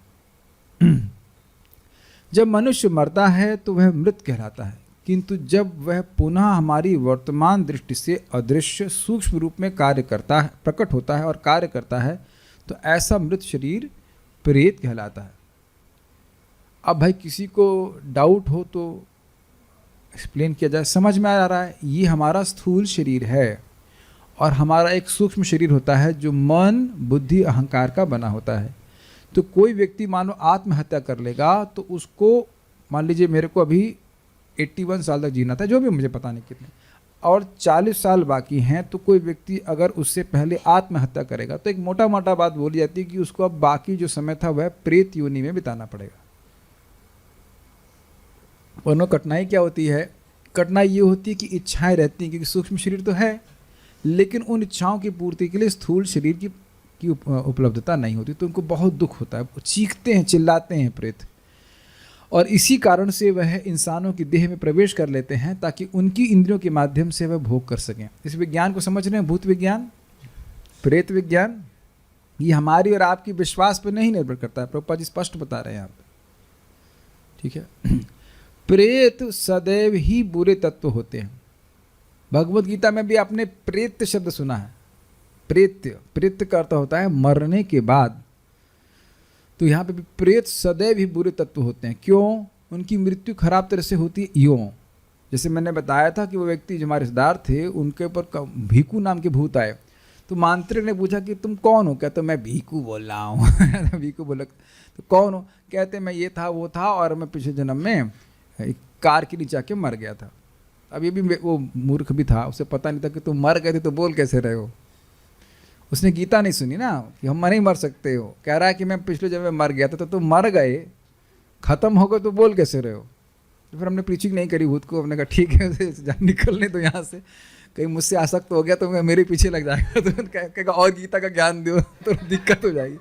A: जब मनुष्य मरता है तो वह मृत कहलाता है, किंतु जब वह पुनः हमारी वर्तमान दृष्टि से अदृश्य सूक्ष्म रूप में कार्य करता है, प्रकट होता है और कार्य करता है, तो ऐसा मृत शरीर प्रेत कहलाता है। अब भाई किसी को डाउट हो तो एक्सप्लेन किया जाए, समझ में आ रहा है? ये हमारा स्थूल शरीर है और हमारा एक सूक्ष्म शरीर होता है जो मन, बुद्धि, अहंकार का बना होता है। तो कोई व्यक्ति मानो आत्महत्या कर लेगा तो उसको, मान लीजिए मेरे को अभी 81 साल तक जीना था, जो भी मुझे पता नहीं कितने, और 40 साल बाकी हैं, तो कोई व्यक्ति अगर उससे पहले आत्महत्या करेगा तो एक मोटा मोटा बात बोली जाती है कि उसको अब बाकी जो समय था वह प्रेत योनि में बिताना पड़ेगा। वरना कठिनाई क्या होती है? कठिनाई ये होती है कि इच्छाएं रहती हैं, क्योंकि सूक्ष्म शरीर तो है, लेकिन उन इच्छाओं की पूर्ति के लिए स्थूल शरीर की उपलब्धता नहीं होती, तो उनको बहुत दुख होता है, वो चीखते हैं, चिल्लाते हैं प्रेत। और इसी कारण से वह इंसानों की देह में प्रवेश कर लेते हैं ताकि उनकी इंद्रियों के माध्यम से वह भोग कर सकें। इस विज्ञान को समझ रहे हैं, भूत विज्ञान, प्रेत विज्ञान। ये हमारी और आपकी विश्वास पर नहीं निर्भर करता है, प्रभुपाद जी स्पष्ट बता रहे हैं यहाँ पे, ठीक है। प्रेत सदैव ही बुरे तत्व होते हैं। भगवत गीता में भी आपने प्रेत शब्द सुना है। प्रेत्य का अर्थ होता है मरने के बाद। तो यहाँ पे भी प्रेत सदैव ही बुरे तत्व होते हैं। क्यों? उनकी मृत्यु खराब तरह से होती है। यूँ जैसे मैंने बताया था कि वो व्यक्ति जो हमारे रिश्तेदार थे, उनके ऊपर भीकू नाम के भूत आए, तो मांत्रिक ने पूछा कि तुम कौन हो? कहते मैं भीकू बोल रहा हूँ। भीकू बोला तो कौन हो? कहते मैं ये था वो था, और मैं पिछले जन्म में एक कार के नीचे आके मर गया था। अब ये भी वो मूर्ख भी था, उसे पता नहीं था कि तुम मर गए थे तो बोल कैसे रहे हो। उसने गीता नहीं सुनी ना कि हम नहीं मर सकते हो। कह रहा है कि मैं पिछले जन्म में मर गया था, तो तुम मर गए, खत्म हो गए, तो बोल कैसे रहे हो। तो फिर हमने प्रीचिंग नहीं करी भूत को। हमने कहा ठीक है निकलने तो यहाँ से, कहीं मुझसे आसक्त हो गया तो मैं मेरे पीछे लग जाएगा, तो कहेगा और गीता का ज्ञान दो, तो दिक्कत हो जाएगी।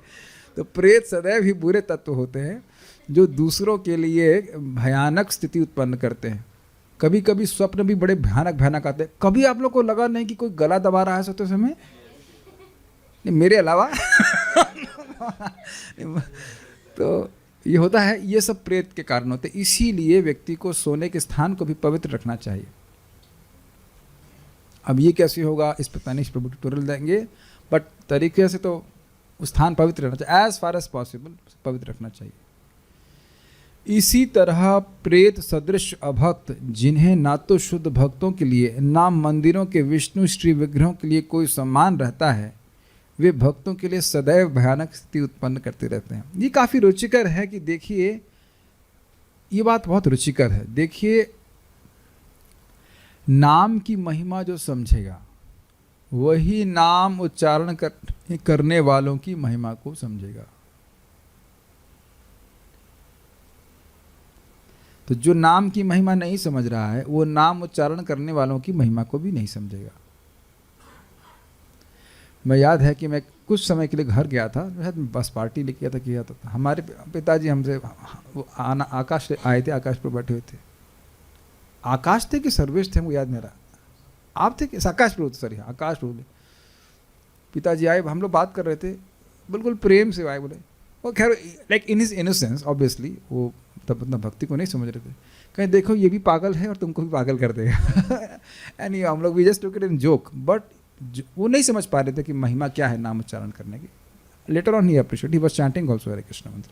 A: तो प्रेत सदैव ही बुरे तत्व होते हैं जो दूसरों के लिए भयानक स्थिति उत्पन्न करते हैं। कभी कभी स्वप्न भी बड़े भयानक भयानक आते हैं। कभी आप लोग को लगा नहीं कि कोई गला दबा रहा है सोते समय? मेरे अलावा तो ये होता है, ये सब प्रेत के कारण होते हैं। इसीलिए व्यक्ति को सोने के स्थान को भी पवित्र रखना चाहिए। अब ये कैसे होगा इस पर तनिष्ठ प्रभु ट्यूटोरियल देंगे, बट तरीके से तो स्थान पवित्र रहना चाहिए, एज फार एज पॉसिबल पवित्र रखना चाहिए। इसी तरह प्रेत सदृश अभक्त, जिन्हें ना तो शुद्ध भक्तों के लिए ना मंदिरों के विष्णु श्री विग्रहों के लिए कोई सम्मान रहता है, वे भक्तों के लिए सदैव भयानक स्थिति उत्पन्न करते रहते हैं। ये काफ़ी रुचिकर है कि देखिए, ये बात बहुत रुचिकर है। देखिए, नाम की महिमा जो समझेगा वही नाम उच्चारण करने वालों की महिमा को समझेगा। तो जो नाम की महिमा नहीं समझ रहा है, वो नाम उच्चारण करने वालों की महिमा को भी नहीं समझेगा। मैं याद है कि मैं कुछ समय के लिए घर गया था, बस पार्टी लेके किया था। हमारे पिताजी हमसे आकाश आए थे, आकाश पर बैठे हुए थे। आकाश थे कि सर्वेश थे, मुझे याद नहीं रहा। आप थे कि आकाश प्रभु? सॉरी, आकाश प्रभु। पिताजी आए, हम लोग बात कर रहे थे, बिल्कुल प्रेम से आए, बोले वो खैर like in his innocence obviously, वो तब अपना भक्ति को नहीं समझ रहे थे। कहीं देखो ये भी पागल है और तुमको भी पागल कर देगा। एंड हम लोग we just took it in joke, but वो नहीं समझ पा रहे थे कि महिमा क्या है नाम उच्चारण करने की। Letter on he appreciate, he was chanting also Hare Krishna mantra.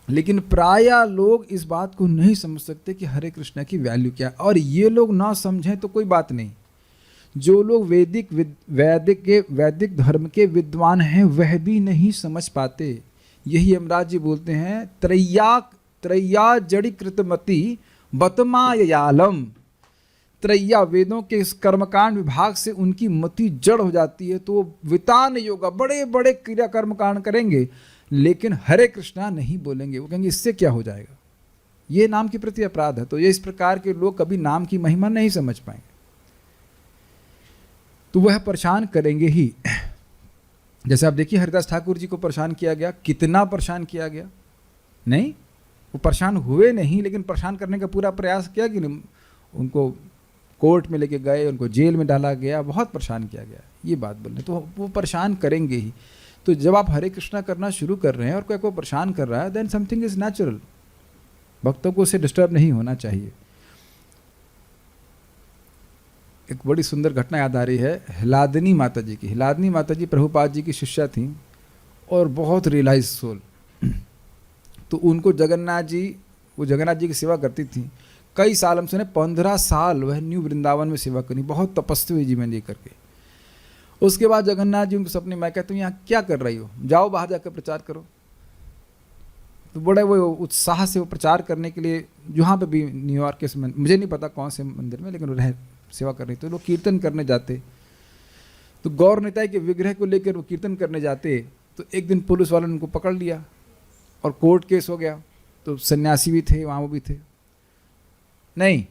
A: लेकिन प्रायः लोग इस बात को नहीं समझ सकते कि हरे कृष्ण की वैल्यू क्या है, और ये लोग ना समझें तो कोई बात नहीं। जो लोग वैदिक धर्म के विद्वान हैं वह भी नहीं समझ पाते। यही यमराज जी बोलते हैं, त्रय्या जड़ी कृतमति बतमायालम। त्रय्या वेदों के इस कर्मकांड विभाग से उनकी मति जड़ हो जाती है, तो वितान योगा बड़े बड़े क्रिया कर्मकांड करेंगे, लेकिन हरे कृष्णा नहीं बोलेंगे। वो कहेंगे इससे क्या हो जाएगा, ये नाम के प्रति अपराध है। तो ये इस प्रकार के लोग कभी नाम की महिमा नहीं समझ पाएंगे, तो वह परेशान करेंगे ही। जैसे आप देखिए हरिदास ठाकुर जी को परेशान किया गया, कितना परेशान किया गया। नहीं, वो परेशान हुए नहीं, लेकिन परेशान करने का पूरा प्रयास किया कि नहीं। उनको कोर्ट में लेके गए, उनको जेल में डाला गया, बहुत परेशान किया गया। ये बात बोल रहे, तो वो परेशान करेंगे ही। तो जब आप हरे कृष्णा करना शुरू कर रहे हैं और कोई को परेशान कर रहा है, देन समथिंग इज नेचुरल। भक्तों को उससे डिस्टर्ब नहीं होना चाहिए। एक बड़ी सुंदर घटना याद आ रही है हिलादनी माता जी की। हिलादनी माता जी प्रभुपाद जी की शिष्या थी और बहुत रियलाइज सोल। तो उनको जगन्नाथ जी की सेवा करती थी कई साल। हम सुने 15 साल वह न्यू वृंदावन में सेवा करी, बहुत तपस्वी जीवन जी करके। उसके बाद जगन्नाथ जी उनको सपने में कहते, तुम यहाँ क्या कर रही हो, जाओ बाहर जाकर प्रचार करो। तो बड़े वो उत्साह से वो प्रचार करने के लिए, जहाँ पे भी न्यूयॉर्क के मुझे नहीं पता कौन से मंदिर में, लेकिन वो सेवा करनी, तो लोग कीर्तन करने जाते। तो गौर निताई के विग्रह को लेकर वो कीर्तन करने जाते। तो एक दिन पुलिस वालों ने उनको पकड़ लिया और कोर्ट केस हो गया। तो सन्यासी भी थे वहाँ, वो भी थे नहीं,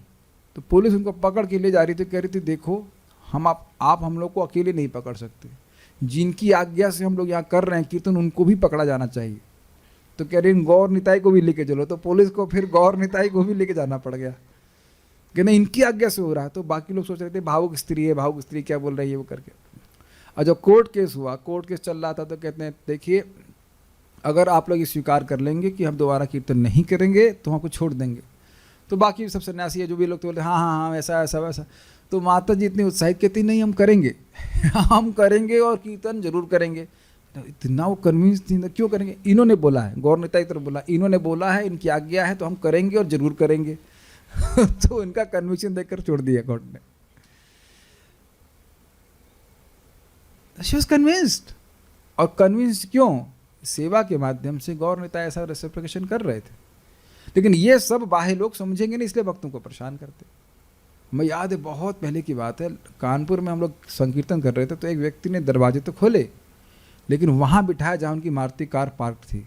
A: तो पुलिस उनको पकड़ के ले जा रही थी, कह रही थी देखो आप हम लोग को अकेले नहीं पकड़ सकते, जिनकी आज्ञा से हम लोग यहाँ कर रहे हैं कीर्तन उनको भी पकड़ा जाना चाहिए। तो कह रही गौर निताई को भी लेके चलो। तो पुलिस को फिर गौर निताई को भी लेके जाना पड़ गया कि नहीं इनकी आज्ञा से हो रहा है। तो बाकी लोग सोच रहे थे भावुक स्त्री है, भावुक स्त्री क्या बोल रही है वो करके। और जब कोर्ट केस हुआ, कोर्ट केस चल रहा था, तो कहते हैं देखिए अगर आप लोग ये स्वीकार कर लेंगे कि हम दोबारा कीर्तन नहीं करेंगे तो हम आपको छोड़ देंगे। तो बाकी सब सन्यासी है जो भी लोग तो बोलते हाँ हाँ हाँ ऐसा ऐसा वैसा। तो माता जी इतनी उत्साहित कहती नहीं हम करेंगे हम करेंगे और कीर्तन जरूर करेंगे। इतना वो कन्विंस थी, क्यों करेंगे, इन्होंने बोला है, गौर निताई तरफ बोला, इन्होंने बोला है, इनकी आज्ञा है तो हम करेंगे और जरूर करेंगे तो इनका कन्विक्शन देखकर छोड़ दिया कोर्ट ने। She was convinced. और कन्विंस्ड क्यों, सेवा के माध्यम से गौर निताई ऐसा रेसिप्रोकेशन कर रहे थे। लेकिन ये सब बाह्य लोग समझेंगे नहीं, इसलिए भक्तों को परेशान करते। मैं याद है बहुत पहले की बात है, कानपुर में हम लोग संकीर्तन कर रहे थे, तो एक व्यक्ति ने दरवाजे तो खोले लेकिन वहां बिठाया जहां उनकी मारुति कार पार्क थी।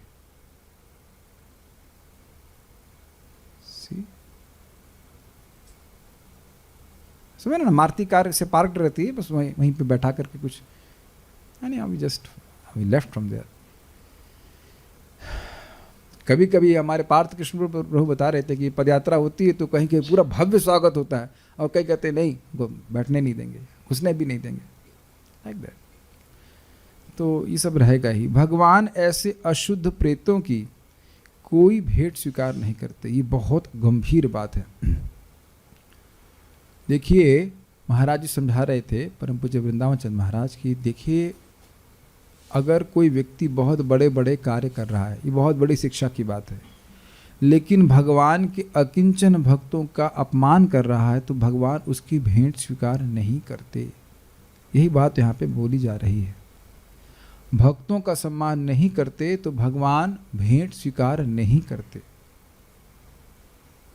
A: समझ ना, मारुति कार से पार्क रहती है, बस वहीं पे बैठा करके कुछ we just left from there. कभी कभी हमारे पार्थ कृष्ण प्रभु बता रहे थे कि पदयात्रा होती है तो कहीं कहीं पूरा भव्य स्वागत होता है और कहीं कहते नहीं वो बैठने नहीं देंगे, घुसने भी नहीं देंगे, लाइक दैट। तो ये सब रहेगा ही। भगवान ऐसे अशुद्ध प्रेतों की कोई भेंट स्वीकार नहीं करते, ये बहुत गंभीर बात है। देखिए महाराज जी समझा रहे थे परम पूज्य वृंदावन चंद महाराज की, देखिए अगर कोई व्यक्ति बहुत बड़े बड़े कार्य कर रहा है, ये बहुत बड़ी शिक्षा की बात है, लेकिन भगवान के अकिंचन भक्तों का अपमान कर रहा है तो भगवान उसकी भेंट स्वीकार नहीं करते। यही बात यहाँ पे बोली जा रही है। भक्तों का सम्मान नहीं करते तो भगवान भेंट स्वीकार नहीं करते।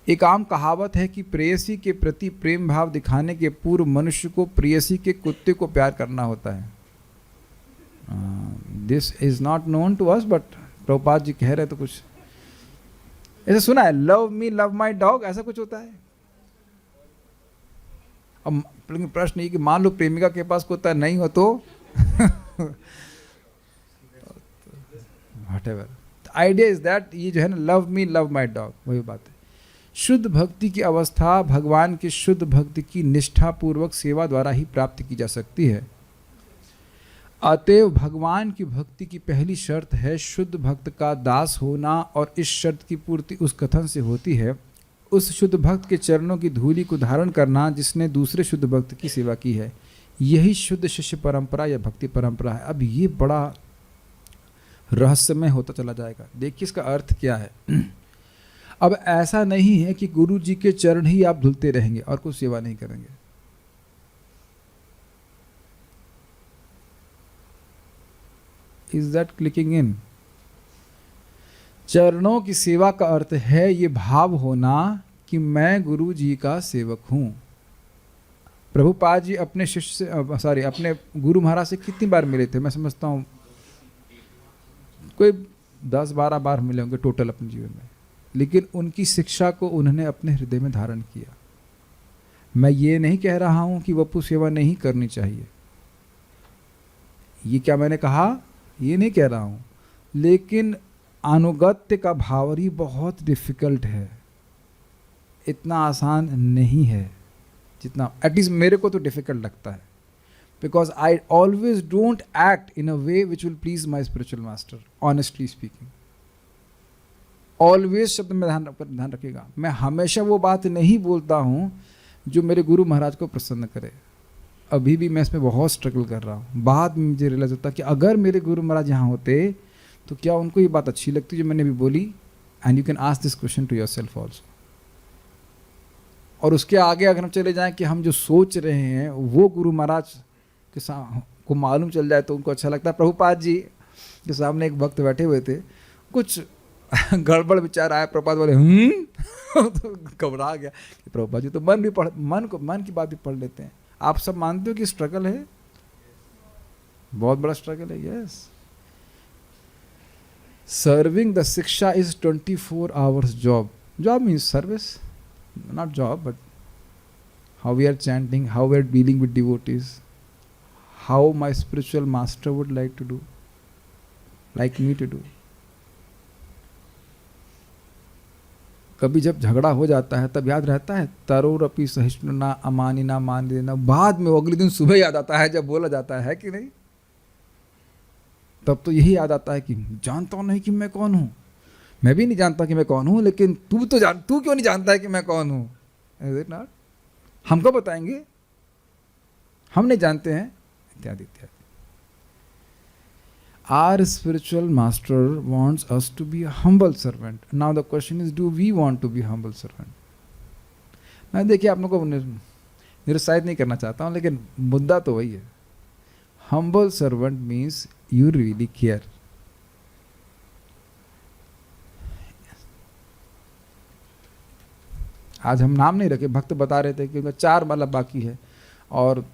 A: एक आम कहावत है कि प्रेयसी के प्रति प्रेम भाव दिखाने के पूर्व मनुष्य को प्रेयसी के कुत्ते को प्यार करना होता है। This is not known to us, but Prabhupada ji कह रहे तो कुछ ऐसा सुना है, love me love my dog, ऐसा कुछ होता है। अब प्रश्न ये कि मान लो प्रेमिका के पास कुत्ता नहीं हो तो व्हाटएवर, आइडिया इज दैट ये जो है ना love me love my dog, वही बात है। शुद्ध भक्ति की अवस्था भगवान की शुद्ध भक्ति की निष्ठा पूर्वक सेवा द्वारा ही प्राप्त की जा सकती है। अतएव भगवान की भक्ति की पहली शर्त है शुद्ध भक्त का दास होना, और इस शर्त की पूर्ति उस कथन से होती है, उस शुद्ध भक्त के चरणों की धूलि को धारण करना जिसने दूसरे शुद्ध भक्त की सेवा की है। यही शुद्ध शिष्य परंपरा या भक्ति परंपरा है। अब ये बड़ा रहस्यमय होता चला जाएगा। देखिए इसका अर्थ क्या है। अब ऐसा नहीं है कि गुरु जी के चरण ही आप धुलते रहेंगे और कुछ सेवा नहीं करेंगे। इज दैट क्लिकिंग इन? चरणों की सेवा का अर्थ है ये भाव होना कि मैं गुरु जी का सेवक हूं। प्रभुपाद जी अपने शिष्य से अपने गुरु महाराज से कितनी बार मिले थे? मैं समझता हूं कोई 10-12 बार मिले होंगे टोटल अपने जीवन में, लेकिन उनकी शिक्षा को उन्होंने अपने हृदय में धारण किया। मैं ये नहीं कह रहा हूं कि वपु सेवा नहीं करनी चाहिए, ये क्या मैंने कहा, ये नहीं कह रहा हूं, लेकिन अनुगत्य का भावरी बहुत डिफिकल्ट है, इतना आसान नहीं है जितना एटलीस्ट मेरे को तो डिफिकल्ट लगता है। Because I always don't act in a way which will please my spiritual master, honestly speaking. Always शब्द में ध्यान रखिएगा, मैं हमेशा वो बात नहीं बोलता हूँ जो मेरे गुरु महाराज को प्रसन्न करे। अभी भी मैं इसमें बहुत स्ट्रगल कर रहा हूँ। बाद में मुझे रियलाइज होता कि अगर मेरे गुरु महाराज यहाँ होते तो क्या उनको ये बात अच्छी लगती जो मैंने अभी बोली। And you can ask this question to yourself also. और उसके आगे अगर हम चले जाएं कि हम जो सोच रहे हैं वो गुरु महाराज के को मालूम चल जाए तो उनको अच्छा लगता है। प्रभुपाद जी के सामने एक भक्त बैठे हुए थे, कुछ गड़बड़ विचार आया, प्रभुपाद बोले तो घबरा गया कि प्रभुपाद जी तो मन की बात भी पढ़ लेते हैं। आप सब मानते हो कि स्ट्रगल है, बहुत बड़ा स्ट्रगल है। यस, सर्विंग द शिक्षा is 24 hours job. Job means service, not job, but how we are chanting, how we are dealing with devotees, how my spiritual master would like me to do. कभी जब झगड़ा हो जाता है तब याद रहता है तरोरपि सहिष्णुना अमानिना मान देना, बाद में अगले दिन सुबह याद आता है जब बोला जाता है कि नहीं, तब तो यही याद आता है कि जानता हूं नहीं कि मैं कौन हूं। मैं भी नहीं जानता कि मैं कौन हूं, लेकिन तू क्यों नहीं जानता है कि मैं कौन हूं? Is it not? हमको बताएंगे, हम नहीं जानते हैं, इत्यादि इत्यादि। Our spiritual master wants us to be a humble servant. Now the question is, do we want to be humble servant? मैं देखिए आप लोगों को निरुत्साहित नहीं करना चाहता हूँ, लेकिन मुद्दा तो वही है। Humble servant means you really care. आज हम नाम नहीं रखे, भक्त बता रहे थे कि उनका 4 माला बाकी है, और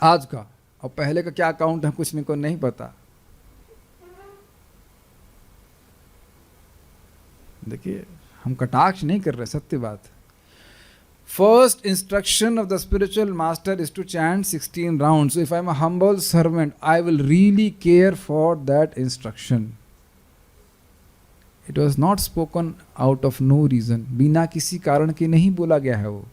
A: आज का और पहले का क्या अकाउंट है कुछ को नहीं पता। देखिए हम कटाक्ष नहीं कर रहे, सत्य बात। First instruction of the spiritual master is to chant 16 round. So if I am a humble servant, I will really care for that instruction. It was not spoken out of no reason, बिना किसी कारण के नहीं बोला गया है वो,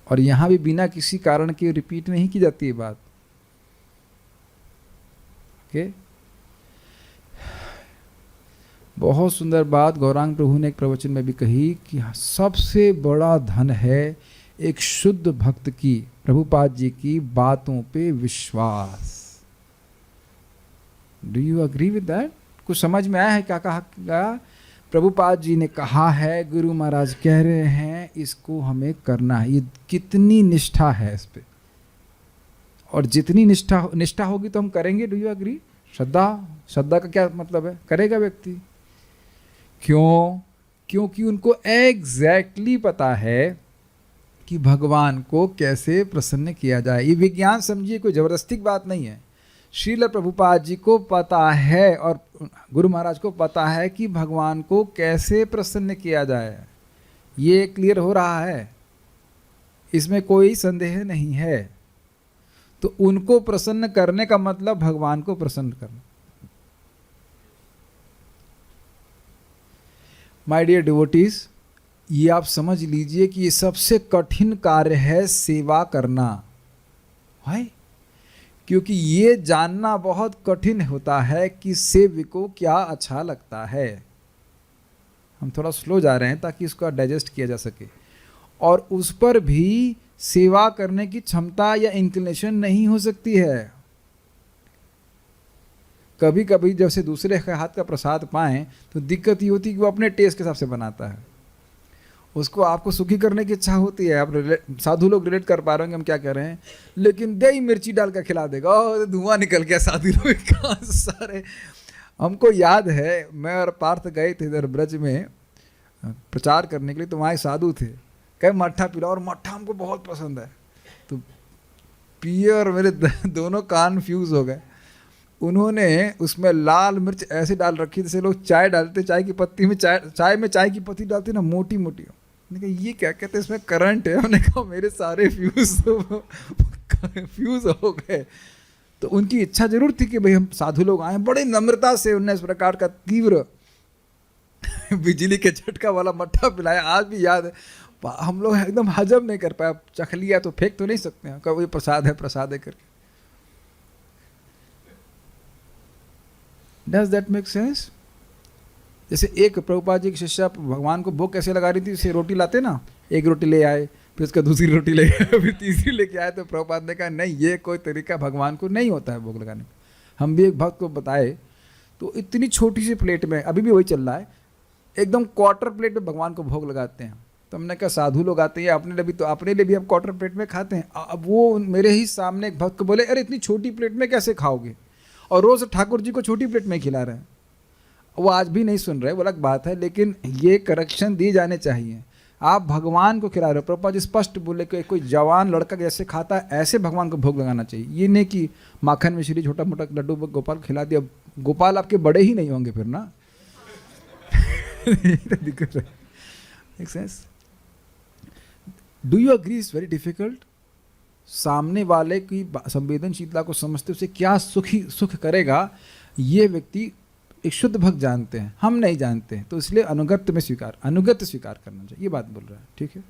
A: और यहां भी बिना किसी कारण के रिपीट नहीं की जाती है बात। ओके, बहुत सुंदर बात गौरांग प्रभु ने एक प्रवचन में भी कही कि सबसे बड़ा धन है एक शुद्ध भक्त की, प्रभुपाद जी की बातों पे विश्वास। Do you agree with that? कुछ समझ में आया है क्या कहा गया? प्रभुपाद जी ने कहा है, गुरु महाराज कह रहे हैं, इसको हमें करना है। ये कितनी निष्ठा है इस पे, और जितनी निष्ठा होगी तो हम करेंगे। Do you agree? श्रद्धा का क्या मतलब है? करेगा व्यक्ति। क्यों? क्योंकि उनको एग्जैक्टली पता है कि भगवान को कैसे प्रसन्न किया जाए। ये विज्ञान समझिए, कोई जबरदस्ती की बात नहीं है। श्रील प्रभुपाद जी को पता है और गुरु महाराज को पता है कि भगवान को कैसे प्रसन्न किया जाए, ये क्लियर हो रहा है, इसमें कोई संदेह नहीं है। तो उनको प्रसन्न करने का मतलब भगवान को प्रसन्न करना। माय डियर डिवोटीज, ये आप समझ लीजिए कि ये सबसे कठिन कार्य है सेवा करना, है, क्योंकि ये जानना बहुत कठिन होता है कि सेव्य को क्या अच्छा लगता है। हम थोड़ा स्लो जा रहे हैं ताकि इसको डाइजेस्ट किया जा सके, और उस पर भी सेवा करने की क्षमता या इंक्लिनेशन नहीं हो सकती है। कभी कभी जैसे दूसरे के हाथ का प्रसाद पाएं तो दिक्कत ये होती है कि वो अपने टेस्ट के हिसाब से बनाता है, उसको आपको सुखी करने की इच्छा होती है। आप साधु लोग रिलेट कर पा रहे होंगे हम क्या कह रहे हैं, लेकिन दही मिर्ची डाल कर खिला देगा, धुआं निकल गया साधु लोग कहाँ से सारे। हमको याद है, मैं और पार्थ गए थे इधर ब्रज में प्रचार करने के लिए, तो वहाँ एक साधु थे, कहे मट्ठा पिलाओ, और मट्ठा हमको बहुत पसंद है। तो पिए और मेरे दोनों कान फ्यूज हो गए। उन्होंने उसमें लाल मिर्च ऐसे डाल रखी जैसे लोग चाय डालते, चाय की पत्ती में चाय में चाय की पत्ती डालते ना, मोटी मोटी। मैंने कहा ये क्या कहते हैं, इसमें करंट है। मैंने कहा मेरे सारे फ्यूज हो गए। तो उनकी इच्छा जरूर थी कि भाई हम साधु लोग आए। बड़े नम्रता से उन्होंने इस प्रकार का तीव्र बिजली के झटका वाला मट्ठा पिलाया, आज भी याद है। हम लोग एकदम हजम नहीं कर पाया, चख लिया तो फेंक तो नहीं सकते हैं, कभी प्रसाद है करके। Does that make sense? जैसे एक प्रभुपाद जी की शिष्या भगवान को भोग कैसे लगा रही थी, जैसे रोटी लाते ना, एक रोटी ले आए, फिर उसका दूसरी रोटी ले आए, फिर तीसरी लेके आए, तो प्रभुपाद ने कहा नहीं, ये कोई तरीका भगवान को नहीं होता है भोग लगाने का। हम भी एक भक्त को बताए, तो इतनी छोटी सी प्लेट में, अभी भी वही चल रहा है, एकदम क्वार्टर प्लेट में भगवान को भोग लगाते हैं। तो हमने कहा साधु लोग आते हैं अपने लिए भी, तो अपने लिए भी हम क्वार्टर प्लेट में खाते हैं। अब वो मेरे ही सामने एक भक्त को बोले, अरे इतनी छोटी प्लेट में कैसे खाओगे, और रोज ठाकुर जी को छोटी प्लेट में खिला रहे हैं। वो आज भी नहीं सुन रहे, वो अलग बात है, लेकिन ये करेक्शन दी जाने चाहिए। आप भगवान को खिला रहे हो। प्रभुपाद जी स्पष्ट बोले कि कोई जवान लड़का जैसे खाता है ऐसे भगवान को भोग लगाना चाहिए। ये नहीं कि माखन मिश्री छोटा मोटा लड्डू गोपाल खिला दिया, गोपाल आपके बड़े ही नहीं होंगे फिर ना। दिक्कत है। Make sense? Do you agree? Is very difficult. सामने वाले की संवेदनशीलता को समझते उसे क्या सुख करेगा, ये व्यक्ति एक शुद्ध भक्त जानते हैं, हम नहीं जानते हैं, तो इसलिए अनुगत्य स्वीकार करना चाहिए। ये बात बोल रहा है, ठीक है।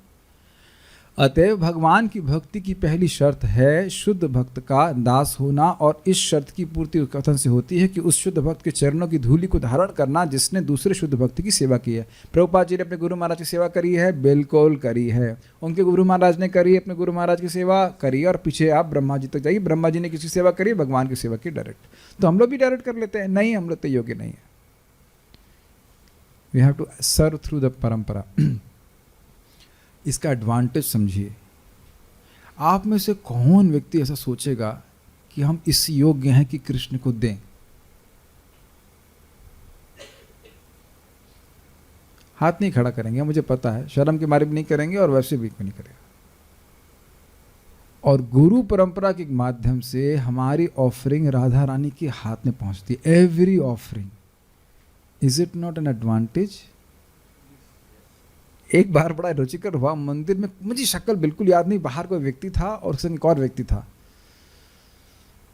A: अतएव भगवान की भक्ति की पहली शर्त है शुद्ध भक्त का दास होना, और इस शर्त की पूर्ति उस कथन से होती है कि उस शुद्ध भक्त के चरणों की धूलि को धारण करना जिसने दूसरे शुद्ध भक्त की सेवा की है। प्रभुपाद जी ने अपने गुरु महाराज की सेवा करी है, बिल्कुल करी है। उनके गुरु महाराज ने करी, अपने गुरु महाराज की सेवा करी, और पीछे आप ब्रह्मा जी तक जाइए, ब्रह्मा जी ने किसी सेवा करी, भगवान की सेवा की डायरेक्ट। तो हम लोग भी डायरेक्ट कर लेते हैं? नहीं, हम लोग तो योग्य नहीं है। We have to serve through the parampara. इसका एडवांटेज समझिए। आप में से कौन व्यक्ति ऐसा सोचेगा कि हम इस योग्य हैं कि कृष्ण को दें? हाथ नहीं खड़ा करेंगे, मुझे पता है, शर्म के मारे भी नहीं करेंगे और वैसे भी नहीं करेगा। और गुरु परंपरा के माध्यम से हमारी ऑफरिंग राधा रानी के हाथ में पहुंचती है। Every offering. Is it not an advantage? एक बार बड़ा रुचिकर हुआ, मंदिर में, मुझे शक्ल बिल्कुल याद नहीं, बाहर कोई व्यक्ति था और उसने एक और व्यक्ति था,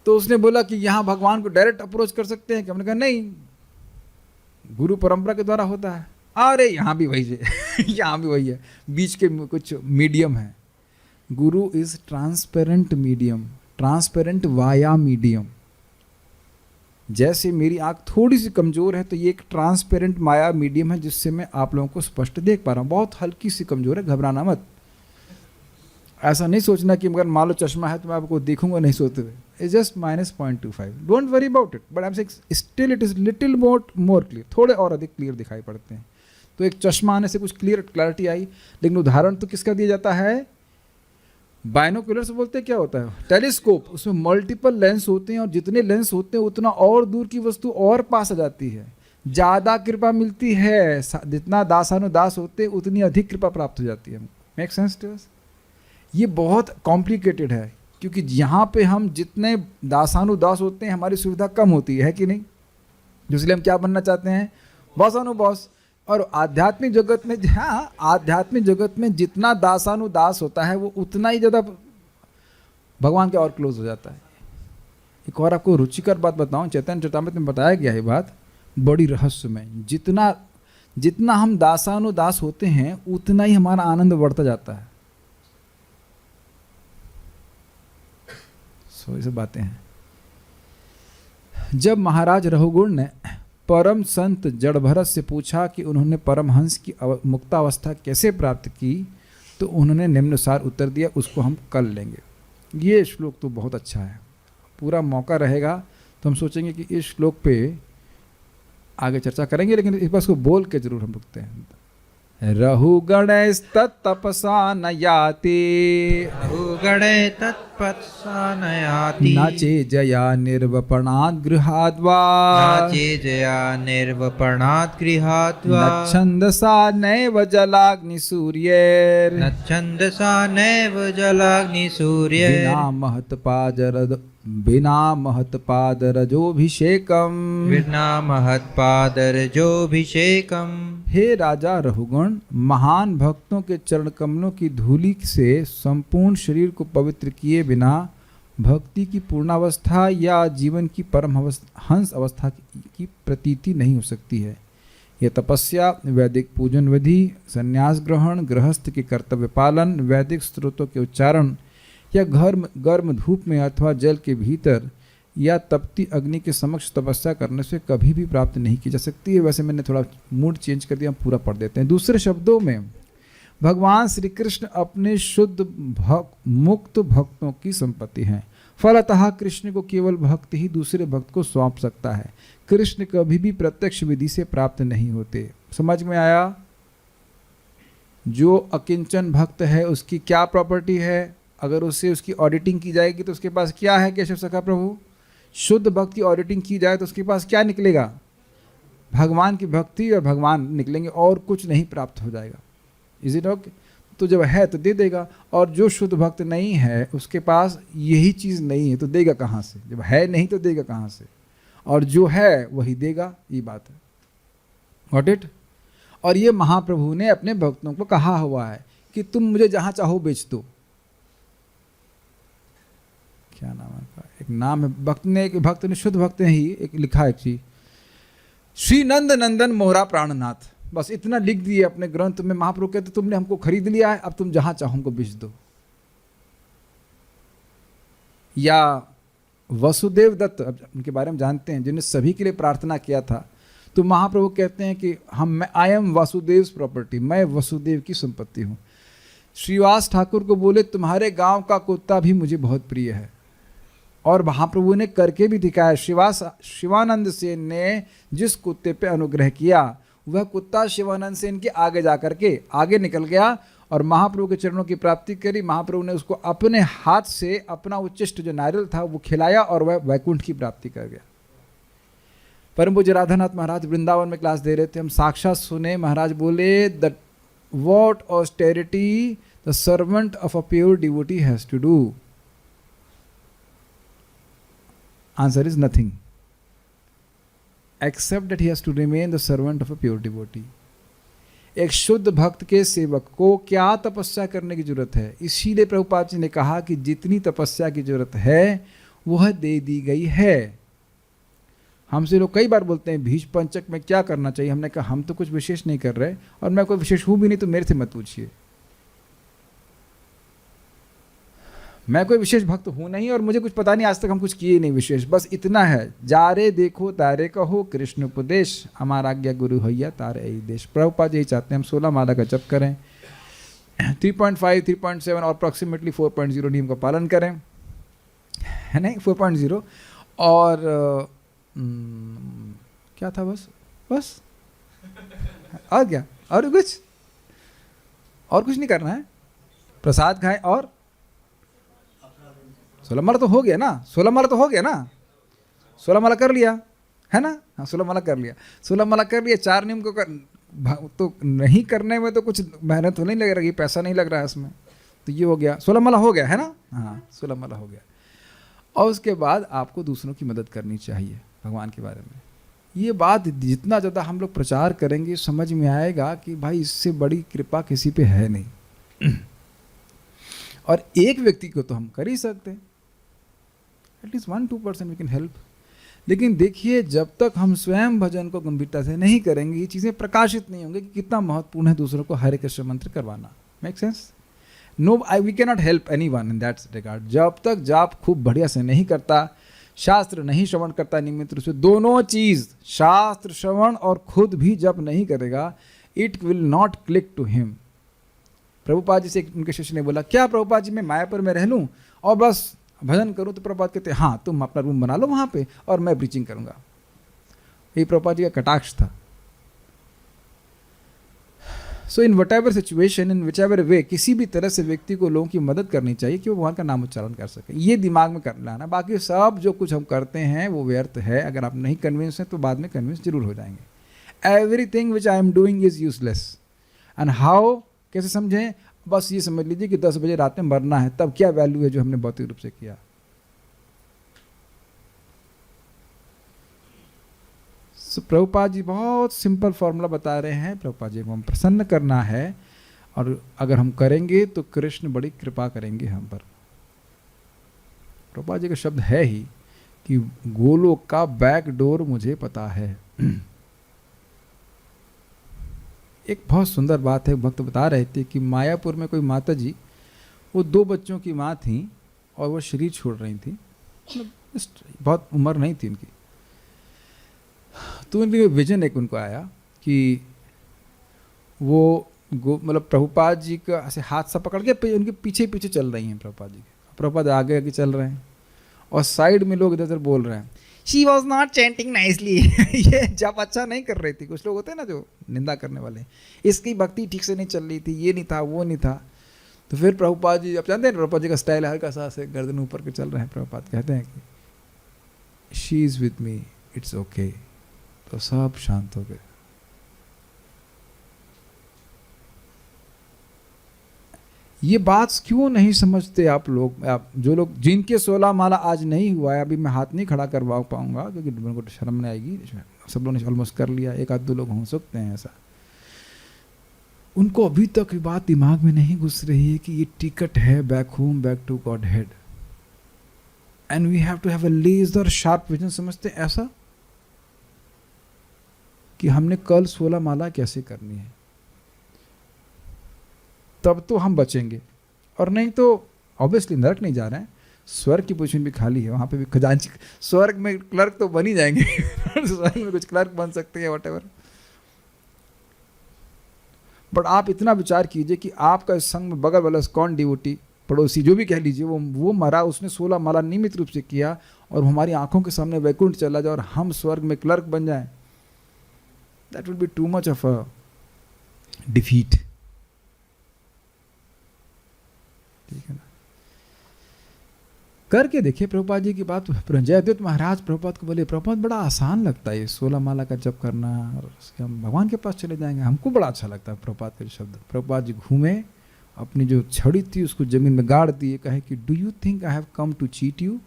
A: तो उसने बोला कि यहाँ भगवान को डायरेक्ट अप्रोच कर सकते हैं? कि हमने कहा नहीं, गुरु परंपरा के द्वारा होता है। अरे यहाँ भी वही है। यहाँ भी वही है, बीच के कुछ मीडियम है। गुरु is transparent medium, transparent via medium. जैसे मेरी आंख थोड़ी सी कमज़ोर है, तो ये एक ट्रांसपेरेंट माया मीडियम है जिससे मैं आप लोगों को स्पष्ट देख पा रहा हूँ। बहुत हल्की सी कमज़ोर है, घबराना मत। ऐसा नहीं सोचना कि मगर मान लो चश्मा है तो मैं आपको देखूंगा नहीं सोते हुए। It's just -0.25, don't worry about it, but I am saying still it is little more clear, थोड़े और अधिक क्लियर दिखाई पड़ते हैं। तो एक चश्मा आने से कुछ क्लैरिटी आई, लेकिन उदाहरण तो किसका दिया जाता है? बाइनोकुलर से बोलते हैं क्या होता है? टेलीस्कोप। उसमें मल्टीपल लेंस होते हैं, और जितने लेंस होते हैं उतना और दूर की वस्तु और पास आ जाती है। ज़्यादा कृपा मिलती है, जितना दासानुदास होते हैं उतनी अधिक कृपा प्राप्त हो जाती है। Make sense to us? ये बहुत कॉम्प्लिकेटेड है, क्योंकि यहाँ पे हम जितने दासानुदास होते हैं हमारी सुविधा कम होती है कि नहीं? इसलिए हम क्या बनना चाहते हैं? बॉस। और आध्यात्मिक जगत में, हाँ, आध्यात्मिक जगत में जितना दासानुदास होता है वो उतना ही ज़्यादा भगवान के और क्लोज हो जाता है। एक और आपको रुचिकर बात बताऊं, चैतन्य चरितामृत में बताया गया है बात, बड़ी रहस्यमय। जितना हम दासानुदास होते हैं उतना ही हमारा आनंद बढ़ता जाता है। सो ये सब बातें हैं। जब महाराज रघुगुण ने परम संत जड़भरत से पूछा कि उन्होंने परमहंस की मुक्तावस्था कैसे प्राप्त की, तो उन्होंने निम्नानुसार उत्तर दिया, उसको हम कल लेंगे। ये श्लोक तो बहुत अच्छा है, पूरा मौका रहेगा तो हम सोचेंगे कि इस श्लोक पे आगे चर्चा करेंगे, लेकिन इस बात को बोल के जरूर हम रुकते हैं। रहुगणैस्तत्तपसा न याति,
B: रहुगणे तत्पत्सा न याति,
A: नाचे जया निर्वपणाद् गृहाद्वा,
B: नाचे जया निर्वपणात् गृहाद्वा,
A: नच्छन्दसा नैव जलाग्निसूर्यैर्,
B: नच्छन्दसा नैव जलाग्निसूर्यैर्,
A: बिना महत्पादरजोभिषेकम्,
B: विना महत्पादरजोभिषेकम्।
A: हे राजा रघुगण, महान भक्तों के चरण कमलों की धूलि से संपूर्ण शरीर को पवित्र किए बिना भक्ति की पूर्णावस्था या जीवन की हंस अवस्था की प्रतीति नहीं हो सकती है। यह तपस्या, वैदिक पूजन विधि, संन्यास ग्रहण, गृहस्थ के कर्तव्य पालन, वैदिक स्रोतों के उच्चारण, या गर्म धूप में अथवा जल के भीतर या तपती अग्नि के समक्ष तपस्या करने से कभी भी प्राप्त नहीं की जा सकती है। वैसे मैंने थोड़ा मूड चेंज कर दिया, हम पूरा पढ़ देते हैं। दूसरे शब्दों में भगवान श्री कृष्ण अपने शुद्ध मुक्त भक्तों की संपत्ति हैं। फलतः कृष्ण को केवल भक्त ही दूसरे भक्त को सौंप सकता है। कृष्ण कभी भी प्रत्यक्ष विधि से प्राप्त नहीं होते। समझ में आया? जो अकिंचन भक्त है उसकी क्या प्रॉपर्टी है? अगर उससे उसकी ऑडिटिंग की जाएगी तो उसके पास क्या है? केशव सखा प्रभु, शुद्ध भक्त की ऑडिटिंग की जाए तो उसके पास क्या निकलेगा? भगवान की भक्ति और भगवान निकलेंगे, और कुछ नहीं प्राप्त हो जाएगा। Is it okay? तो जब है तो दे देगा, और जो शुद्ध भक्त नहीं है उसके पास यही चीज़ नहीं है तो देगा कहाँ से? जब है नहीं तो देगा कहाँ से? और जो है वही देगा, ये बात है। Got it? और ये महाप्रभु ने अपने भक्तों को कहा हुआ है कि तुम मुझे जहाँ चाहो बेच दो। क्या नाम है उनका? एक नाम है, भक्त ने शुद्ध भक्त ने ही एक लिखा है चीज, श्री नंद नंदन मोहरा प्राणनाथ, बस इतना लिख दिए अपने ग्रंथ में। महाप्रभु कहते तुमने हमको खरीद लिया है, अब तुम जहां चाहो हमको बेच दो। या वसुदेव दत्त, अब उनके बारे में जानते हैं, जिन्हें सभी के लिए प्रार्थना किया था, तो महाप्रभु कहते हैं कि आई एम वासुदेव प्रॉपर्टी, मैं वसुदेव की संपत्ति हूँ। श्रीवास ठाकुर को बोले तुम्हारे गांव का कुत्ता भी मुझे बहुत प्रिय है, और महाप्रभु ने करके भी दिखाया। शिवानंद सेन ने जिस कुत्ते पे अनुग्रह किया, वह कुत्ता शिवानंद सेन के आगे जाकर के आगे निकल गया और महाप्रभु के चरणों की प्राप्ति करी। महाप्रभु ने उसको अपने हाथ से अपना उच्चिष्ट जो नारियल था वो खिलाया और वह वैकुंठ की प्राप्ति कर गया। परम पूज्य राधानाथ महाराज वृंदावन में क्लास दे रहे थे, हम साक्षात सुने। महाराज बोले the what austerity the servant of a pure devotee has to do? Answer is nothing, except that he has to remain the servant of a pure devotee. एक शुद्ध भक्त के सेवक को क्या तपस्या करने की जरूरत है? इसीलिए प्रभुपाद जी ने कहा कि जितनी तपस्या की जरूरत है वह दे दी गई है। हमसे लोग कई बार बोलते हैं भीष पंचक में क्या करना चाहिए। हमने कहा हम तो कुछ विशेष नहीं कर रहे, और मैं कोई विशेष हूं भी नहीं, तो मेरे से मत पूछिए। मैं कोई विशेष भक्त हूं नहीं, और मुझे कुछ पता नहीं, आज तक हम कुछ किए नहीं विशेष। बस इतना है, जारे देखो तारे कहो कृष्ण उपदेश, हमारा आज्ञा गुरु हैया तारे यही देश। प्रभुपाद यही चाहते हैं हम 16 माला का जप करें, 3.5, 3.7 और अप्रॉक्सीमेटली 4.0 नियम का पालन करें, है नहीं 4.0। और क्या था? बस और क्या? और कुछ नहीं करना है। प्रसाद खाएं और 16 माला तो हो गया ना, 16 माला तो हो गया ना, 16 माला कर लिया है ना? हाँ 16 माला कर लिया, 16 माला कर लिया। 4 नियम को तो नहीं करने में तो कुछ मेहनत तो नहीं लग रही, पैसा नहीं लग रहा है इसमें, तो ये हो गया, 16 माला हो गया है ना? हाँ 16 माला हो गया। और उसके बाद आपको दूसरों की मदद करनी चाहिए भगवान के बारे में। ये बात जितना ज़्यादा हम लोग प्रचार करेंगे समझ में आएगा कि भाई इससे बड़ी कृपा किसी पे है नहीं। और एक व्यक्ति को तो हम कर ही सकते हैं, एटलीस्ट 1-2% वी कैन हेल्प। लेकिन देखिए जब तक हम स्वयं भजन को गंभीरता से नहीं करेंगे, ये चीज़ें प्रकाशित नहीं होंगी कि कितना महत्वपूर्ण है दूसरों को हरे कृष्ण मंत्र करवाना। Make sense? No, we can not help anyone in that regard. जब तक जाप खूब बढ़िया से नहीं करता, शास्त्र नहीं श्रवण करता नियमित रूप से, दोनों चीज़ शास्त्र श्रवण और खुद भी जप नहीं करेगा, it will not click to him. Prabhupada ji से उनके शिष्य ने बोला, क्या प्रभुपाद जी मैं मायापुर में रह लूँ और बस भजन करूँ? तो प्रभुपाद कहते हाँ तुम अपना रूम बना लो वहाँ पे और मैं प्रीचिंग करूँगा। ये प्रभुपाद जी का कटाक्ष था। So in whatever situation, in whichever way, किसी भी तरह से व्यक्ति को लोगों की मदद करनी चाहिए कि वो भगवान का नाम उच्चारण कर सके। ये दिमाग में कर लाना। बाकी सब जो कुछ हम करते हैं वो व्यर्थ है। अगर आप नहीं कन्विंस हैं तो बाद में कन्विंस जरूर हो जाएंगे। Everything which I am doing is useless. And how, कैसे समझें? बस ये समझ लीजिए कि 10 बजे रात में मरना है, तब क्या वैल्यू है जो हमने भौतिक रूप से किया। प्रभुपाद जी बहुत सिंपल फॉर्मूला बता रहे हैं। प्रभुपाद जी को हम प्रसन्न करना है, और अगर हम करेंगे तो कृष्ण बड़ी कृपा करेंगे हम पर। प्रभुपाद जी का शब्द है ही कि गोलोक का बैक डोर मुझे पता है। एक बहुत सुंदर बात है, भक्त बता रहे थे कि मायापुर में कोई माता जी, वो 2 बच्चों की माँ थी और वो शरीर छोड़ रही थी, मतलब बहुत उम्र नहीं थी उनकी। तो उनके विजन एक उनको आया कि वो मतलब प्रभुपाद जी का ऐसे हाथ सा पकड़ के उनके पीछे पीछे चल रही हैं प्रभुपाद जी के। प्रभुपाद आगे आगे चल रहे हैं और साइड में लोग इधर उधर बोल रहे हैं, she was not chanting nicely. ये जब अच्छा नहीं कर रही थी। कुछ लोग होते हैं ना जो निंदा करने वाले, इसकी भक्ति ठीक से नहीं चल रही थी, ये नहीं था वो नहीं था। तो फिर प्रभुपाद जी, आप जानते हैं प्रभुपाद जी का स्टाइल हल्का सा से गर्दन ऊपर के चल रहे हैं। प्रभुपाद कहते हैं कि she is with me, it's okay, तो सब शांत हो गए। ये बात क्यों नहीं समझते आप लोग, आप जो लोग जिनके 16 माला आज नहीं हुआ है, अभी मैं हाथ नहीं खड़ा करवा पाऊंगा क्योंकि मेरे को शर्म नहीं आएगी, सब लोगों ने ऑलमोस्ट कर लिया, एक आध दो लोग हो सकते हैं ऐसा, उनको अभी तक ये बात दिमाग में नहीं घुस रही है कि ये टिकट है back home, back to Godhead, and we have to have a laser sharp vision. समझते हैं ऐसा कि हमने कल 16 माला कैसे करनी है, तब तो हम बचेंगे, और नहीं तो ऑब्वियसली नरक नहीं जा रहे हैं, स्वर्ग की पोजीशन भी खाली है, वहां पे भी खजांची, स्वर्ग में क्लर्क तो बन ही जाएंगे स्वर्ग में कुछ क्लर्क बन सकते हैं व्हाटएवर। बट आप इतना विचार कीजिए कि आपका इस संघ में बगल वाला कौन डिवोटी, पड़ोसी, जो भी कह लीजिए, वो मरा, उसने 16 माला नियमित रूप से किया, और हमारी आंखों के सामने वैकुंठ चला जाए और हम स्वर्ग में क्लर्क बन जाएं, that will be to much of a defeat. ठीक है ना, करके देखिए। प्रभुपाद जी की बात, जयदेव महाराज प्रभुपाद को बोले, प्रभुपाद बड़ा आसान लगता है ये 16 माला का जप करना, और उसके हम भगवान के पास चले जाएंगे, हमको बड़ा अच्छा लगता है प्रभुपाद के शब्द। प्रभुपाद जी घूमे, अपनी जो छड़ी थी उसको जमीन में गाड़ दिए, कहे कि do you think I have come to cheat you?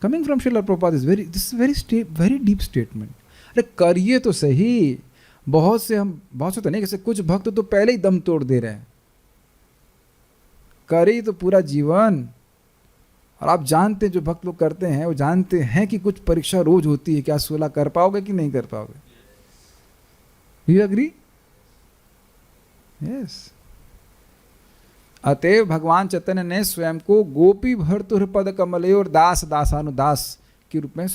A: Coming from Srila Prabhupada is very, this is very deep statement. अरे करिए तो सही, बहुत से तो नहीं, जैसे कुछ भक्त तो पहले ही दम तोड़ दे रहे हैं, करे तो पूरा जीवन। और आप जानते हैं जो भक्त लोग करते हैं, वो जानते हैं कि कुछ परीक्षा रोज होती है, क्या 16 कर पाओगे कि नहीं कर पाओगे? You agree? यस। अतएव भगवान चैतन्य ने स्वयं को गोपी भर्तुर पद कमलयोर दास दासानुदास के रूप में,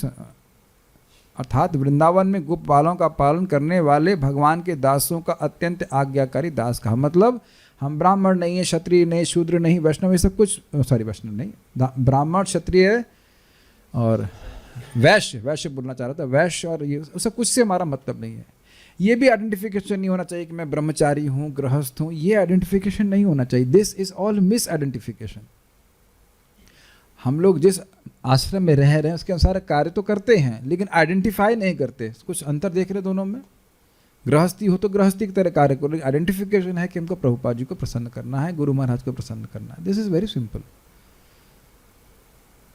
A: अर्थात वृंदावन में गोप बालों का पालन करने वाले भगवान के दासों का अत्यंत आज्ञाकारी दास कहा। मतलब हम ब्राह्मण नहीं है, क्षत्रिय नहीं, शूद्र नहीं, वैष्णव, ये सब कुछ, सॉरी वैष्णव नहीं, ब्राह्मण, क्षत्रिय और वैश्य बोलना चाह रहा था, वैश्य, और ये सब कुछ से हमारा मतलब नहीं है। ये भी आइडेंटिफिकेशन नहीं होना चाहिए कि मैं ब्रह्मचारी हूँ, गृहस्थ हूँ, ये आइडेंटिफिकेशन नहीं होना चाहिए। This is all miss identification. हम लोग जिस आश्रम में रह रहे हैं उसके अनुसार कार्य तो करते हैं, लेकिन आइडेंटिफाई नहीं करते। कुछ अंतर देख रहे दोनों में? गृहस्थी हो तो गृहस्थी की तरह कार्य करो, लेकिन आइडेंटिफिकेशन है कि हमको प्रभुपाद जी को प्रसन्न करना है, गुरु महाराज को प्रसन्न करना है। This is very simple.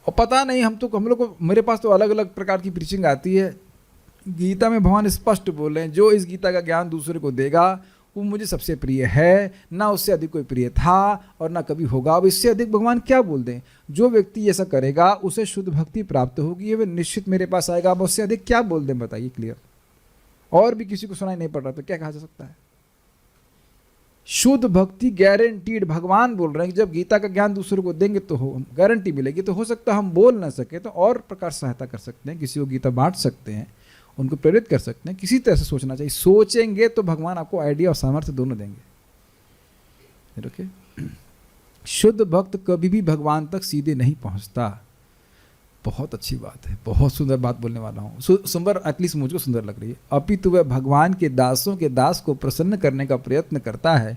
A: और पता नहीं, हम लोग को, मेरे पास तो अलग अलग प्रकार की प्रीचिंग आती है। गीता में भगवान स्पष्ट बोल रहे हैं, जो इस गीता का ज्ञान दूसरे को देगा वो मुझे सबसे प्रिय है, ना उससे अधिक कोई प्रिय था और ना कभी होगा। अब इससे अधिक भगवान क्या बोल दें? जो व्यक्ति ऐसा करेगा उसे शुद्ध भक्ति प्राप्त होगी, वह निश्चित मेरे पास आएगा। अब उससे अधिक क्या बोल दें, बताइए क्लियर। और भी किसी को सुनाई नहीं पड़ रहा तो क्या कहा जा सकता है? शुद्ध भक्ति गारंटीड, भगवान बोल रहे हैं कि जब गीता का ज्ञान दूसरों को देंगे तो हो गारंटी मिलेगी। तो हो सकता है हम बोल ना सके तो और प्रकार सहायता कर सकते हैं, किसी को गीता बांट सकते हैं, उनको प्रेरित कर सकते हैं। किसी तरह से सोचना चाहिए, सोचेंगे तो भगवान आपको आइडिया और सामर्थ्य दोनों देंगे। ओके। शुद्ध भक्त कभी भी भगवान तक सीधे नहीं पहुंचता। बहुत अच्छी बात है, बहुत सुंदर बात बोलने वाला हूँ, सुंदर, एटलीस्ट मुझको सुंदर लग रही है। अपितु वह भगवान के दासों के दास को प्रसन्न करने का प्रयत्न करता है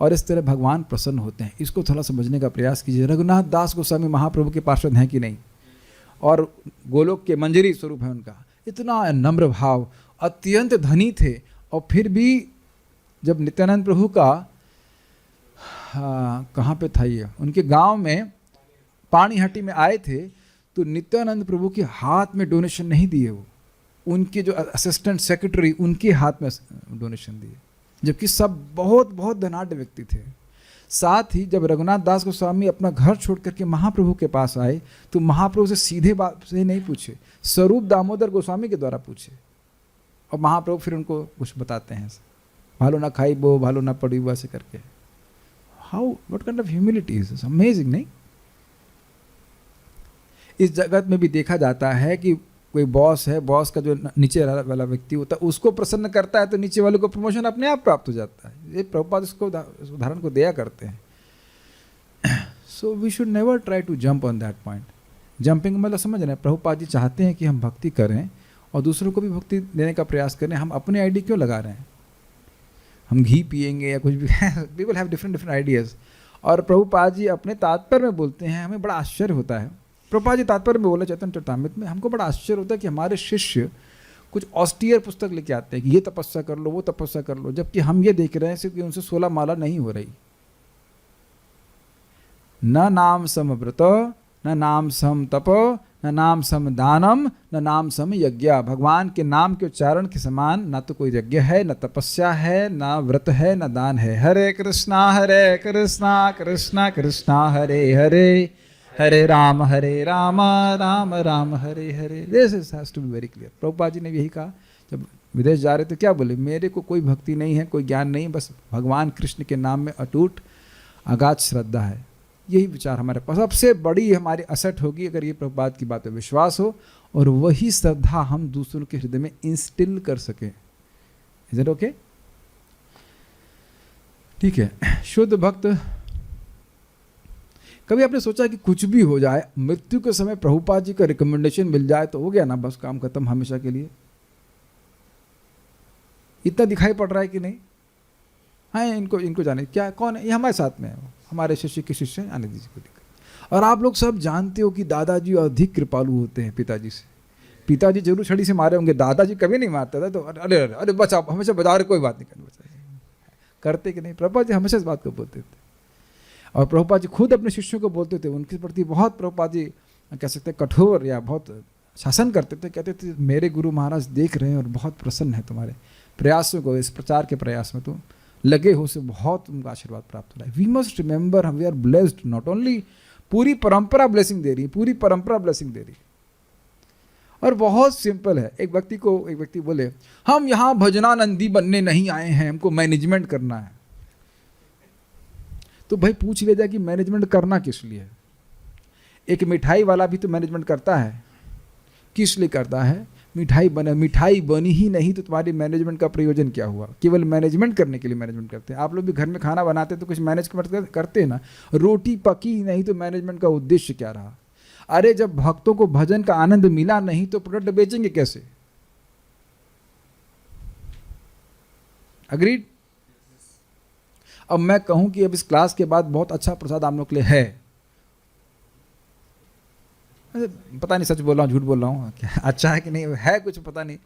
A: और इस तरह भगवान प्रसन्न होते हैं। इसको थोड़ा समझने का प्रयास कीजिए। रघुनाथ दास गोस्वामी महाप्रभु के पार्षद हैं कि नहीं, और गोलोक के मंजरी स्वरूप है उनका। इतना नम्र भाव, अत्यंत धनी थे, और फिर भी जब नित्यानंद प्रभु का कहाँ पे था ये, उनके गांव में पानीहट्टी में आए थे, तो नित्यानंद प्रभु के हाथ में डोनेशन नहीं दिए, वो उनके जो असिस्टेंट सेक्रेटरी उनके हाथ में डोनेशन दिए, जबकि सब बहुत बहुत धनाढ्य व्यक्ति थे। साथ ही जब रघुनाथ दास गोस्वामी अपना घर छोड़ करके महाप्रभु के पास आए तो महाप्रभु से सीधे बात से नहीं पूछे, स्वरूप दामोदर गोस्वामी के द्वारा पूछे, और महाप्रभु फिर उनको कुछ बताते हैं, भालो ना खाई बो, भालो ना पड़ी, वैसे करके। How, what kind of humility is this? Amazing, नहीं? इस जगत में भी देखा जाता है कि कोई बॉस है, बॉस का जो नीचे वाला व्यक्ति होता है उसको प्रसन्न करता है तो नीचे वाले को प्रमोशन अपने आप प्राप्त हो जाता है। ये प्रभुपाद इसको उदाहरण को दिया करते हैं। So we should never try to jump on that point. Jumping मतलब समझ रहे हैं, प्रभुपाद जी चाहते हैं कि हम भक्ति करें और दूसरों को भी भक्ति देने का प्रयास करें। हम अपने आइडिया क्यों लगा रहे हैं? हम घी पिएंगे या कुछ भी, पीपल हैव डिफरेंट आइडियाज़। और प्रभुपाद जी अपने तात्पर्य में बोलते हैं, हमें बड़ा आश्चर्य होता है। प्रभुपाद जी तात्पर्य में बोले चैतन्य चरितामृत में, हमको बड़ा आश्चर्य होता है कि हमारे शिष्य कुछ ऑस्टियर पुस्तक लेके आते हैं कि ये तपस्या कर लो, वो तपस्या कर लो, जबकि हम ये देख रहे हैं सिर्फ कि उनसे 16 माला नहीं हो रही। न नाम सम व्रत, न नाम सम तप, न नाम सम दानम, न नाम सम यज्ञ। भगवान के नाम के उच्चारण के समान ना तो कोई यज्ञ है, न तपस्या है, न व्रत है, न दान है। Hare Krishna Krishna Krishna Hare Hare, Hare Ram Ram Ram Hare Hare. This has to be very clear. Prabhupada ji ने यही कहा, जब विदेश जा रहे थे क्या बोले, मेरे को कोई भक्ति नहीं है, कोई ज्ञान नहीं, बस भगवान कृष्ण के नाम में अटूट अगाध श्रद्धा है। यही विचार हमारे पास सबसे बड़ी हमारी असट होगी अगर ये प्रभुपाद की बात पे विश्वास हो, और वही श्रद्धा हम दूसरों के हृदय में इंस्टिल कर सकें। Is it okay? ठीक है। शुद्ध भक्त, कभी आपने सोचा कि कुछ भी हो जाए, मृत्यु के समय प्रभुपाद जी का रिकमेंडेशन मिल जाए तो हो गया ना, बस काम खत्म हमेशा के लिए? इतना दिखाई पड़ रहा है कि नहीं? हाँ, इनको जाने क्या, कौन है ये हमारे साथ में है, हमारे शिष्य के शिष्य हैं, आनंद जी को लेकर। और आप लोग सब जानते हो कि दादाजी अधिक कृपालु होते हैं पिताजी से। पिताजी जरूर छड़ी से मारे होंगे, दादाजी कभी नहीं मारता था। तो अरे अरे अरे बचा, हमेशा बजा रहे, कोई बात नहीं करनी, बचा करते कि नहीं? प्रभुपाद जी हमेशा इस बात को बोलते थे, और प्रभुपाद जी खुद अपने शिष्यों को बोलते थे। उनके प्रति बहुत प्रभुपाद जी कह सकते हैं कठोर या बहुत शासन करते थे। कहते थे मेरे गुरु महाराज देख रहे हैं और बहुत प्रसन्न है तुम्हारे प्रयासों को, इस प्रचार के प्रयास में तुम लगे हो, से बहुत तुमको आशीर्वाद प्राप्त हो रहा है। We must remember we are blessed, not only पूरी परंपरा ब्लेसिंग दे रही है, पूरी परंपरा ब्लेसिंग दे रही है। और बहुत सिंपल है। एक व्यक्ति बोले हम यहाँ भजनानंदी बनने नहीं आए हैं, हमको मैनेजमेंट करना है। तो भाई पूछ ले जाए कि मैनेजमेंट करना किस लिए है? एक मिठाई वाला भी तो मैनेजमेंट करता है, किस लिए करता है? मिठाई बनी ही नहीं तो तुम्हारी मैनेजमेंट का प्रयोजन क्या हुआ? केवल मैनेजमेंट करने के लिए मैनेजमेंट करते हैं। आप लोग भी घर में खाना बनाते हैं तो कुछ मैनेजमेंट करते हैं ना। रोटी पकी नहीं तो मैनेजमेंट का उद्देश्य क्या रहा? अरे जब भक्तों को भजन का आनंद मिला नहीं तो प्रोडक्ट बेचेंगे कैसे? अग्रीड? अब मैं कहूं कि अब इस क्लास के बाद बहुत अच्छा प्रसाद आप लोग के लिए है, पता नहीं सच बोल रहा हूँ झूठ बोल रहा हूँ, क्या अच्छा है कि नहीं है कुछ पता नहीं,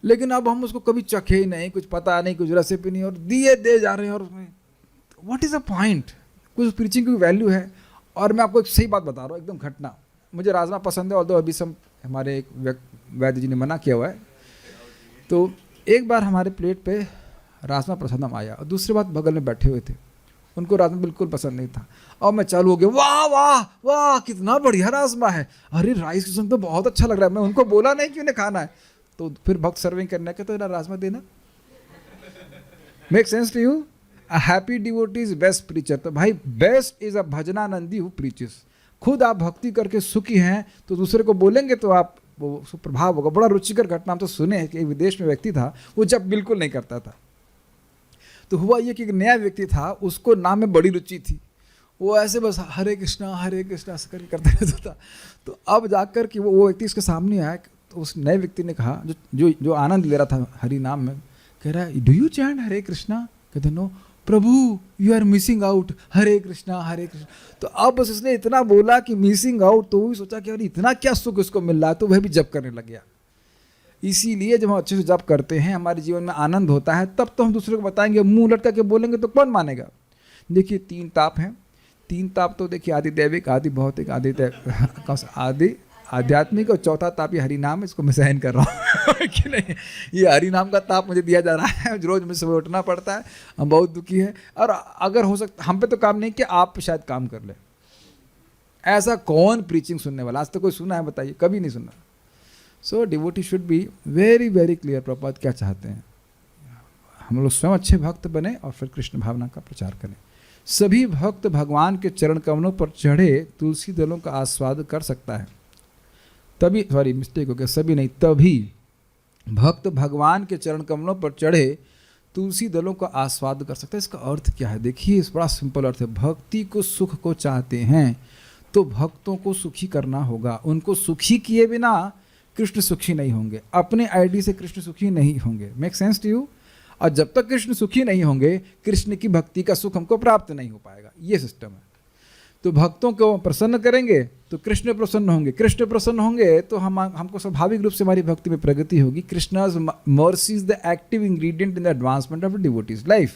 A: लेकिन अब हम उसको कभी चखे ही नहीं, कुछ पता नहीं, कुछ रेसिपी नहीं, और दिए दे जा रहे हैं। और व्हाट इज अ पॉइंट? कुछ प्रीचिंग की वैल्यू है? और मैं आपको एक सही बात बता रहा हूँ, एकदम घटना। मुझे राजमा पसंद है, और अभी सब हमारे एक वैद्य जी ने मना किया हुआ है। तो एक बार हमारे प्लेट पे राजमा प्रसादम आया, और दूसरी बात बगल में बैठे हुए थे, उनको राजमा बिल्कुल पसंद नहीं था। और मैं चालू हो गया, वाह वाह वाह कितना बढ़िया राजमा है, अरे राइस किस्म तो बहुत अच्छा लग रहा है। मैं उनको बोला नहीं कि उन्हें खाना है। तो फिर भक्त सर्विंग करने के तो राजमा देना। Make sense to you? A happy devotee is best preacher. तो भाई best is a bhajanandi who preaches. खुद आप भक्ति करके सुखी हैं तो दूसरे को बोलेंगे तो आप वो प्रभाव होगा। बड़ा रुचिकर घटना हम तो सुने हैं कि एक विदेश में व्यक्ति था, वो जब बिल्कुल नहीं करता था। तो हुआ ये कि एक नया व्यक्ति था, उसको नाम में बड़ी रुचि थी, वो ऐसे बस हरे कृष्णा ऐसे करके करते रहता था। तो अब जाकर कि वो व्यक्ति इसके सामने आया, तो उस नए व्यक्ति ने कहा, जो आनंद ले रहा था हरि नाम में, कह रहा है do you chant Hare Krishna? कहते no prabhu you are missing out, Hare Krishna Hare Krishna. तो अब बस उसने इतना बोला कि मिसिंग आउट, तो वो भी सोचा कि अरे इतना क्या सुख उसको मिल रहा है, तो वह भी जप करने लग गया। इसीलिए जब हम अच्छे से जप करते हैं, हमारे जीवन में आनंद होता है, तब तो हम दूसरे को बताएंगे। मुंह लटका के बोलेंगे तो कौन मानेगा? देखिए 3 ताप हैं। 3 ताप तो देखिए आदि दैविक, आदि भौतिक, आदि आध्यात्मिक, और चौथा ताप ये हरि नाम है। इसको मैं सहन कर रहा हूँ कि नहीं, ये हरि नाम का ताप मुझे दिया जा रहा है। रोज मुझे सुबह उठना पड़ता है, हम बहुत दुखी है। और अगर हो सकता हम पे तो काम नहीं किया, आप पे शायद काम कर ले। ऐसा कौन प्रीचिंग सुनने वाला? आज तो कोई सुना है बताइए? कभी नहीं सुना। So devotee should be very very clear Prabhupada क्या चाहते हैं। हम लोग स्वयं अच्छे भक्त बने और फिर कृष्ण भावना का प्रचार करें। सभी भक्त भगवान के चरण कमलों पर चढ़े तुलसी दलों का आस्वाद कर सकता है। तभी, सॉरी मिस्टेक हो गया, सभी नहीं, तभी भक्त भगवान के चरण कमलों पर चढ़े तुलसी दलों का आस्वाद कर सकता है। इसका अर्थ क्या है? देखिए इस बड़ा सिंपल अर्थ है। भक्ति को सुख को चाहते हैं तो भक्तों को सुखी करना होगा। उनको सुखी किए बिना कृष्ण सुखी नहीं होंगे, अपने आईडी से कृष्ण सुखी नहीं होंगे। Make sense to you? और जब तक कृष्ण सुखी नहीं होंगे, कृष्ण की भक्ति का सुख हमको प्राप्त नहीं हो पाएगा। ये सिस्टम है। तो भक्तों को प्रसन्न करेंगे तो तो कृष्ण प्रसन्न होंगे। कृष्ण प्रसन्न होंगे तो हमको स्वाभाविक रूप से हमारी भक्ति में प्रगति होगी। Krishna's mercy is the active ingredient in the advancement of devotees life.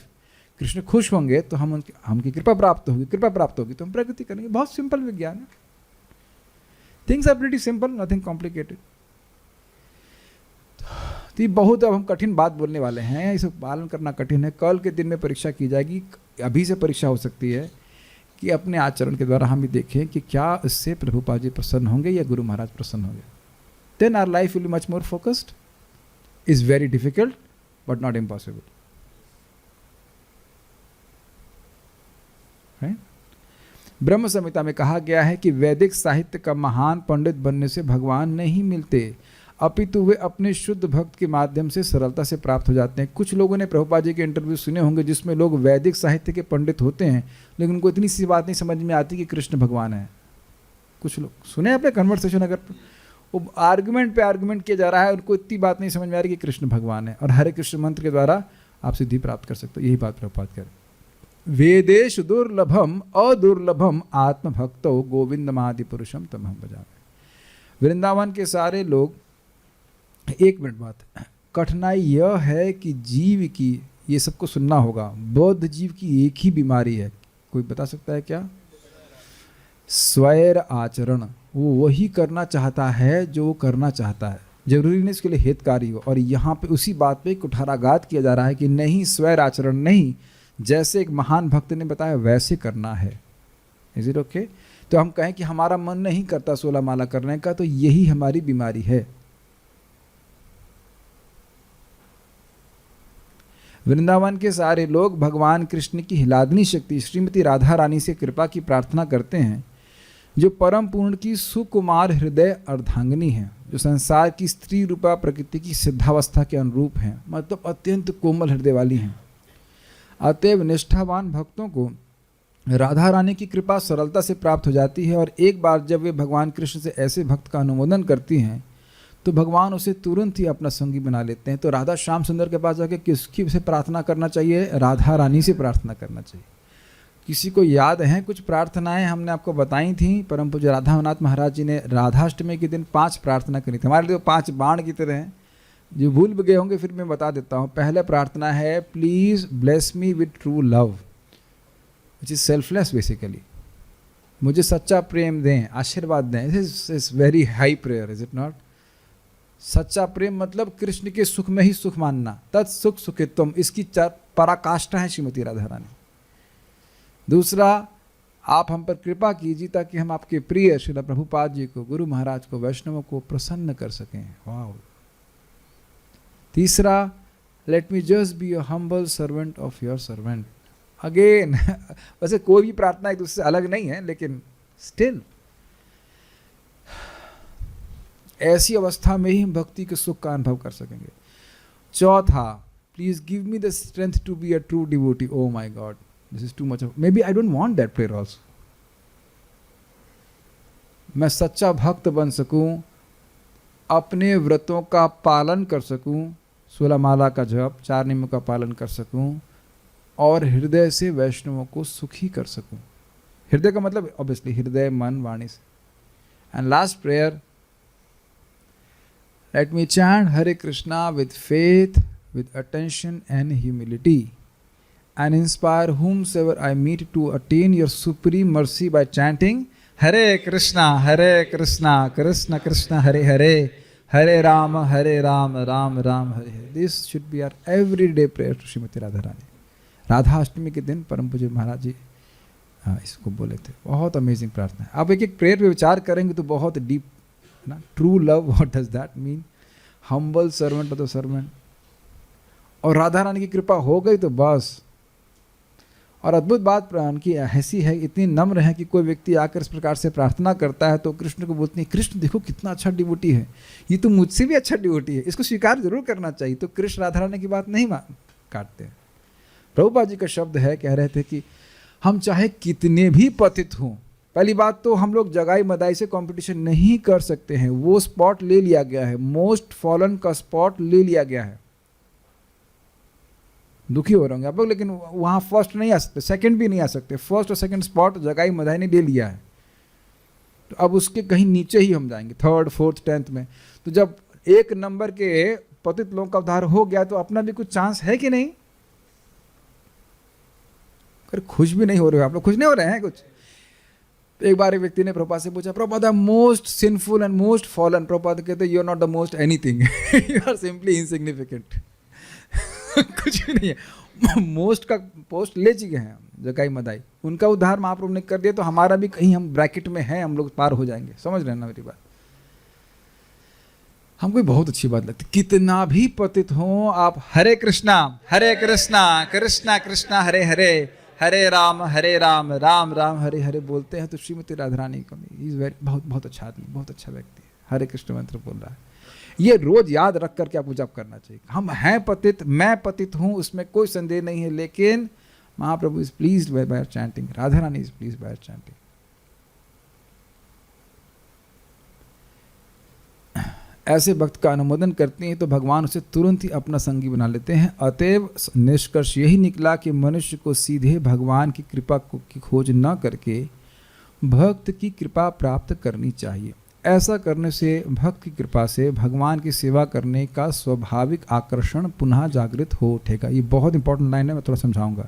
A: Krishna खुश होंगे तो हमकी कृपा प्राप्त होगी, कृपा प्राप्त होगी तो हम प्रगति करेंगे। बहुत सिंपल विज्ञान है। Things are pretty simple, nothing complicated. तो ये बहुत अब हम कठिन बात बोलने वाले हैं, इसे पालन करना कठिन है। कल के दिन में परीक्षा की जाएगी, अभी से परीक्षा हो सकती है कि अपने आचरण के द्वारा हम भी देखें कि क्या इससे प्रभुपाद जी प्रसन्न होंगे या गुरु महाराज प्रसन्न होंगे। Then our life will be much more focused. Is very difficult but not impossible. Brahma Samhita में कहा गया है कि वैदिक साहित्य का महान पंडित बनने से भगवान नहीं मिलते, अपितु वे अपने शुद्ध भक्त के माध्यम से सरलता से प्राप्त हो जाते हैं। कुछ लोगों ने प्रभुपाद जी के इंटरव्यू सुने होंगे जिसमें लोग वैदिक साहित्य के पंडित होते हैं लेकिन उनको इतनी सी बात नहीं समझ में आती कि कृष्ण भगवान है। कुछ लोग सुने आपने कन्वर्सेशन, अगर वो आर्गुमेंट पे आर्गुमेंट किया जा रहा है, उनको इतनी बात नहीं समझ में आ रही कि कृष्ण भगवान है, और हरे कृष्ण मंत्र के द्वारा आप सिद्धि प्राप्त कर सकते हो। यही बात प्रभुपाद करें। वेदेश दुर्लभम अदुर्लभम आत्मभक्तो गोविंदमादि पुरुषम तमहम भजामि। वृंदावन के सारे लोग, एक मिनट बात, कठिनाई यह है कि जीव की, ये सबको सुनना होगा, बौद्ध जीव की एक ही बीमारी है। कोई बता सकता है क्या? स्वैर आचरण। वो वही करना चाहता है जो वो करना चाहता है, जरूरी नहीं इसके लिए हितकारी हो। और यहाँ पे उसी बात पे कुठाराघात किया जा रहा है कि नहीं, स्वैर आचरण नहीं, जैसे एक महान भक्त ने बताया वैसे करना है। Is it okay? तो हम कहें कि हमारा मन नहीं करता 16 माला करने का, तो यही हमारी बीमारी है। वृंदावन के सारे लोग भगवान कृष्ण की हिलादनी शक्ति श्रीमती राधा रानी से कृपा की प्रार्थना करते हैं, जो परम पूर्ण की सुकुमार हृदय अर्धांगिनी है, जो संसार की स्त्री रूपा प्रकृति की सिद्धावस्था के अनुरूप हैं, मतलब अत्यंत कोमल हृदय वाली हैं। अतएव निष्ठावान भक्तों को राधा रानी की कृपा सरलता से प्राप्त हो जाती है, और एक बार जब वे भगवान कृष्ण से ऐसे भक्त का अनुमोदन करती हैं तो भगवान उसे तुरंत ही अपना संगी बना लेते हैं। तो राधा श्याम सुंदर के पास जाके किसकी से प्रार्थना करना चाहिए? राधा रानी से प्रार्थना करना चाहिए। किसी को याद है कुछ प्रार्थनाएं हमने आपको बताई थी? परम पूज्य राधावनाथ महाराज जी ने राधाष्टमी के दिन 5 प्रार्थना करी थी। हमारे लिए 5 बाण की तरह हैं, जो भूल गए होंगे फिर मैं बता देता हूँ। पहला प्रार्थना है, please bless me with true love, which is selfless basically. मुझे सच्चा प्रेम दें, आशीर्वाद दें। Is very high prayer, is it not? सच्चा प्रेम मतलब कृष्ण के सुख में ही सुख मानना, तत्सुख सुखित्वम, इसकी पराकाष्ठा है श्रीमती राधा रानी। दूसरा, आप हम पर कृपा कीजिए ताकि हम आपके प्रिय श्रील प्रभुपाद जी को, गुरु महाराज को, वैष्णवों को प्रसन्न कर सकें। वाह। तीसरा, let me just be a humble servant of your servant. Again वैसे कोई भी प्रार्थना एक दूसरे से अलग नहीं है, लेकिन स्टिल ऐसी अवस्था में ही हम भक्ति के सुख का अनुभव कर सकेंगे। चौथा, please give me the strength to be a true devotee. Oh my God, this is too much of, maybe I don't want that prayer also. मैं सच्चा भक्त बन सकूं, अपने व्रतों का पालन कर सकूं, 16 माला का जप, 4 नियमों का पालन कर सकूं, और हृदय से वैष्णवों को सुखी कर सकूं। हृदय का मतलब ऑब्वियसली हृदय, मन, वाणी से। And last prayer, let me chant Hare Krishna with faith, with attention and humility, and inspire whomsoever I meet to attain your supreme mercy by chanting Hare Krishna, Krishna Krishna, Hare Hare, Hare Rama, Ram Ram, Hare Hare. This should be our everyday prayer to Srimati Radha Rani. Radha Ashtami के दिन परम पूज्य महाराज जी इसको बोले थे। बहुत अमेजिंग प्रार्थना है। आप एक एक प्रेयर पे विचार करेंगे तो बहुत डीप ना। True love, what does that mean? Humble servant of the servant. और राधा रानी की कृपा हो गई तो बस। और अद्भुत बात की ऐसी है, इतनी नम्र है कि कोई व्यक्ति आकर इस प्रकार से प्रार्थना करता है तो कृष्ण को बोलती है, कृष्ण देखो कितना अच्छा डिवोटी है, ये तो मुझसे भी अच्छा डिवोटी है, इसको स्वीकार जरूर करना चाहिए। तो कृष्ण राधा रानी की बात नहीं काटते। प्रभुपाद जी का शब्द है, कह रहे थे कि हम चाहे कितने भी पतित हों, पहली बात तो हम लोग जगाई मदाई से कंपटीशन नहीं कर सकते हैं, वो स्पॉट ले लिया गया है, मोस्ट फॉलन का स्पॉट ले लिया गया है। दुखी हो रहे होंगे आप लोग, लेकिन वहां फर्स्ट नहीं आ सकते, सेकंड भी नहीं आ सकते। फर्स्ट और सेकंड स्पॉट जगाई मदाई ने ले लिया है। तो अब उसके कहीं नीचे ही हम जाएंगे, 3rd 4th 10th में। तो जब 1 नंबर के पतित लोगों का उद्धार हो गया तो अपना भी कुछ चांस है कि नहीं? अरे खुश भी नहीं हो रहे हो आप लोग, खुश नहीं हो रहे हैं कुछ? एक बार एक व्यक्ति ने प्रभुपाद से पूछा, Prabhupada I am most sinful and most fallen. Prabhupada कहते you are not the most anything, you are simply insignificant. कुछ भी नहीं है। मोस्ट का पोस्ट ले चुके हैं जकाई मदाई, उनका उद्धार महाप्रभु ने कर दिया, तो हमारा भी कहीं हम ब्रैकेट में हैं, हम लोग पार हो जाएंगे। समझ रहे हैं ना मेरी बात? हमको बहुत अच्छी बात लगती, कितना भी पतित हो आप हरे कृष्णा कृष्णा कृष्णा हरे हरे, हरे राम राम राम हरे हरे बोलते हैं तो श्रीमती राधा रानी को इज वेरी बहुत अच्छा आदमी, बहुत अच्छा व्यक्ति है, हरे कृष्ण मंत्र बोल रहा है। ये रोज याद रख करके आपको जप करना चाहिए। हम हैं पतित, मैं पतित हूं, उसमें कोई संदेह नहीं है, लेकिन Mahaprabhu is pleased by our chanting, Radha Rani is pleased by our chanting. ऐसे भक्त का अनुमोदन करते हैं तो भगवान उसे तुरंत ही अपना संगी बना लेते हैं। अतएव निष्कर्ष यही निकला कि मनुष्य को सीधे भगवान की कृपा की खोज न करके भक्त की कृपा प्राप्त करनी चाहिए। ऐसा करने से भक्त की कृपा से भगवान की सेवा करने का स्वाभाविक आकर्षण पुनः जागृत हो उठेगा। ये बहुत इंपॉर्टेंट लाइन है, मैं थोड़ा समझाऊंगा।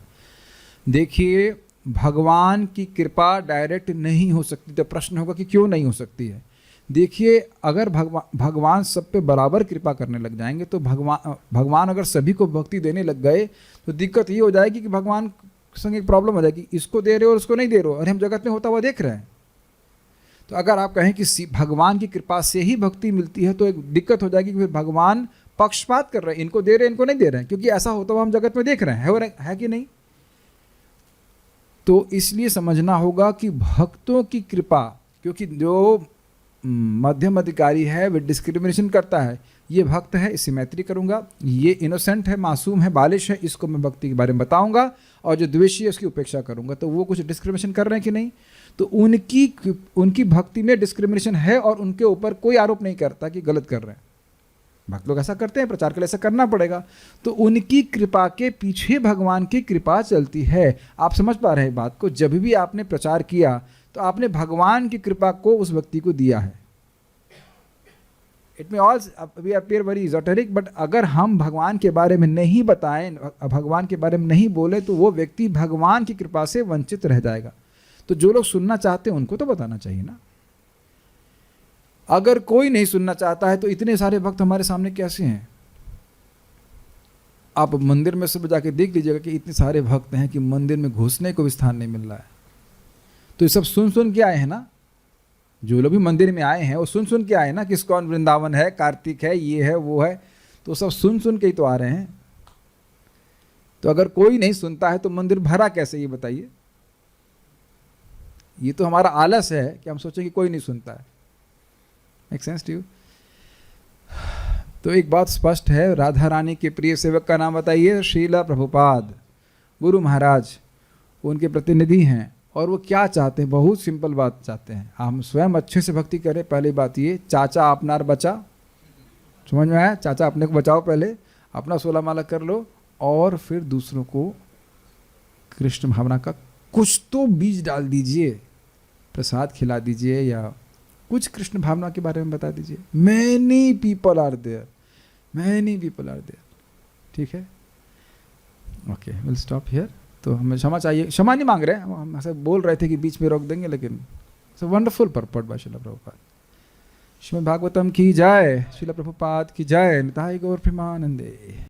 A: देखिए, भगवान की कृपा डायरेक्ट नहीं हो सकती, तो प्रश्न होगा कि क्यों नहीं हो सकती है। देखिए, अगर भगवान सब पे बराबर कृपा करने लग जाएंगे तो भगवान अगर सभी को भक्ति देने लग गए तो दिक्कत ये हो जाएगी कि भगवान संग एक प्रॉब्लम हो जाएगी, इसको दे रहे हो और उसको नहीं दे रहे हो, और हम जगत में होता हुआ देख रहे हैं। तो अगर आप कहें कि भगवान की कृपा से ही भक्ति मिलती है तो एक दिक्कत हो जाएगी कि फिर भगवान पक्षपात कर रहे हैं, इनको दे रहे हैं इनको नहीं दे रहे हैं, क्योंकि ऐसा होता हुआ हम जगत में देख रहे हैं, है कि नहीं? तो इसलिए समझना होगा कि भक्तों की कृपा, क्योंकि जो मध्यम अधिकारी है वह डिस्क्रिमिनेशन करता है, ये भक्त है इससे मैत्री करूंगा, ये इनोसेंट है, मासूम है, बालिश है, इसको मैं भक्ति के बारे में बताऊंगा, और जो द्वेषी है उसकी उपेक्षा करूंगा। तो वो कुछ डिस्क्रिमिनेशन कर रहे हैं कि नहीं? तो उनकी भक्ति में डिस्क्रिमिनेशन है और उनके ऊपर कोई आरोप नहीं करता कि गलत कर रहे हैं। भक्त लोग ऐसा करते हैं, प्रचार के लिए ऐसा करना पड़ेगा। तो उनकी कृपा के पीछे भगवान की कृपा चलती है। आप समझ पा रहे हैं बात को? जब भी आपने प्रचार किया तो आपने भगवान की कृपा को उस व्यक्ति को दिया है। It may all we appear very esoteric, but अगर हम भगवान के बारे में नहीं बताएं, भगवान के बारे में नहीं बोले, तो वो व्यक्ति भगवान की कृपा से वंचित रह जाएगा। तो जो लोग सुनना चाहते हैं उनको तो बताना चाहिए ना। अगर कोई नहीं सुनना चाहता है तो इतने सारे भक्त हमारे सामने कैसे हैं? आप मंदिर में सब जाके देख लीजिएगा कि इतने सारे भक्त हैं कि मंदिर में घुसने को भी स्थान नहीं मिल रहा है। तो ये सब सुन के आए हैं ना। जो लोग भी मंदिर में आए हैं वो सुन के आए ना कि इस्कॉन वृंदावन है, कार्तिक है, ये है, वो है, तो सब सुन के ही तो आ रहे हैं। तो अगर कोई नहीं सुनता है तो मंदिर भरा कैसे, ये बताइए? ये तो हमारा आलस है कि हम सोचें कि कोई नहीं सुनता है। Make sense to you? तो एक बात स्पष्ट है, राधा रानी के प्रिय सेवक का नाम बताइए। श्रीला प्रभुपाद गुरु महाराज उनके प्रतिनिधि हैं, और वो क्या चाहते हैं? बहुत सिंपल बात चाहते हैं, हम स्वयं अच्छे से भक्ति करें। पहली बात ये, चाचा अपनार बचा, समझ में आया? चाचा अपने को बचाओ, पहले अपना 16 माला कर लो, और फिर दूसरों को कृष्ण भावना का कुछ तो बीज डाल दीजिए, प्रसाद खिला दीजिए या कुछ कृष्ण भावना के बारे में बता दीजिए। मैनी पीपल आर देयर, ठीक है? Okay, will stop here. तो हमें क्षमा चाहिए, क्षमा नहीं मांग रहे हैं हम, ऐसे बोल रहे थे कि बीच में रोक देंगे, लेकिन it's a wonderful purport by Srila Prabhupada. Srimad Bhagavatam की जय, श्रील प्रभुपाद की जय, निताई गौर प्रेमानंदे।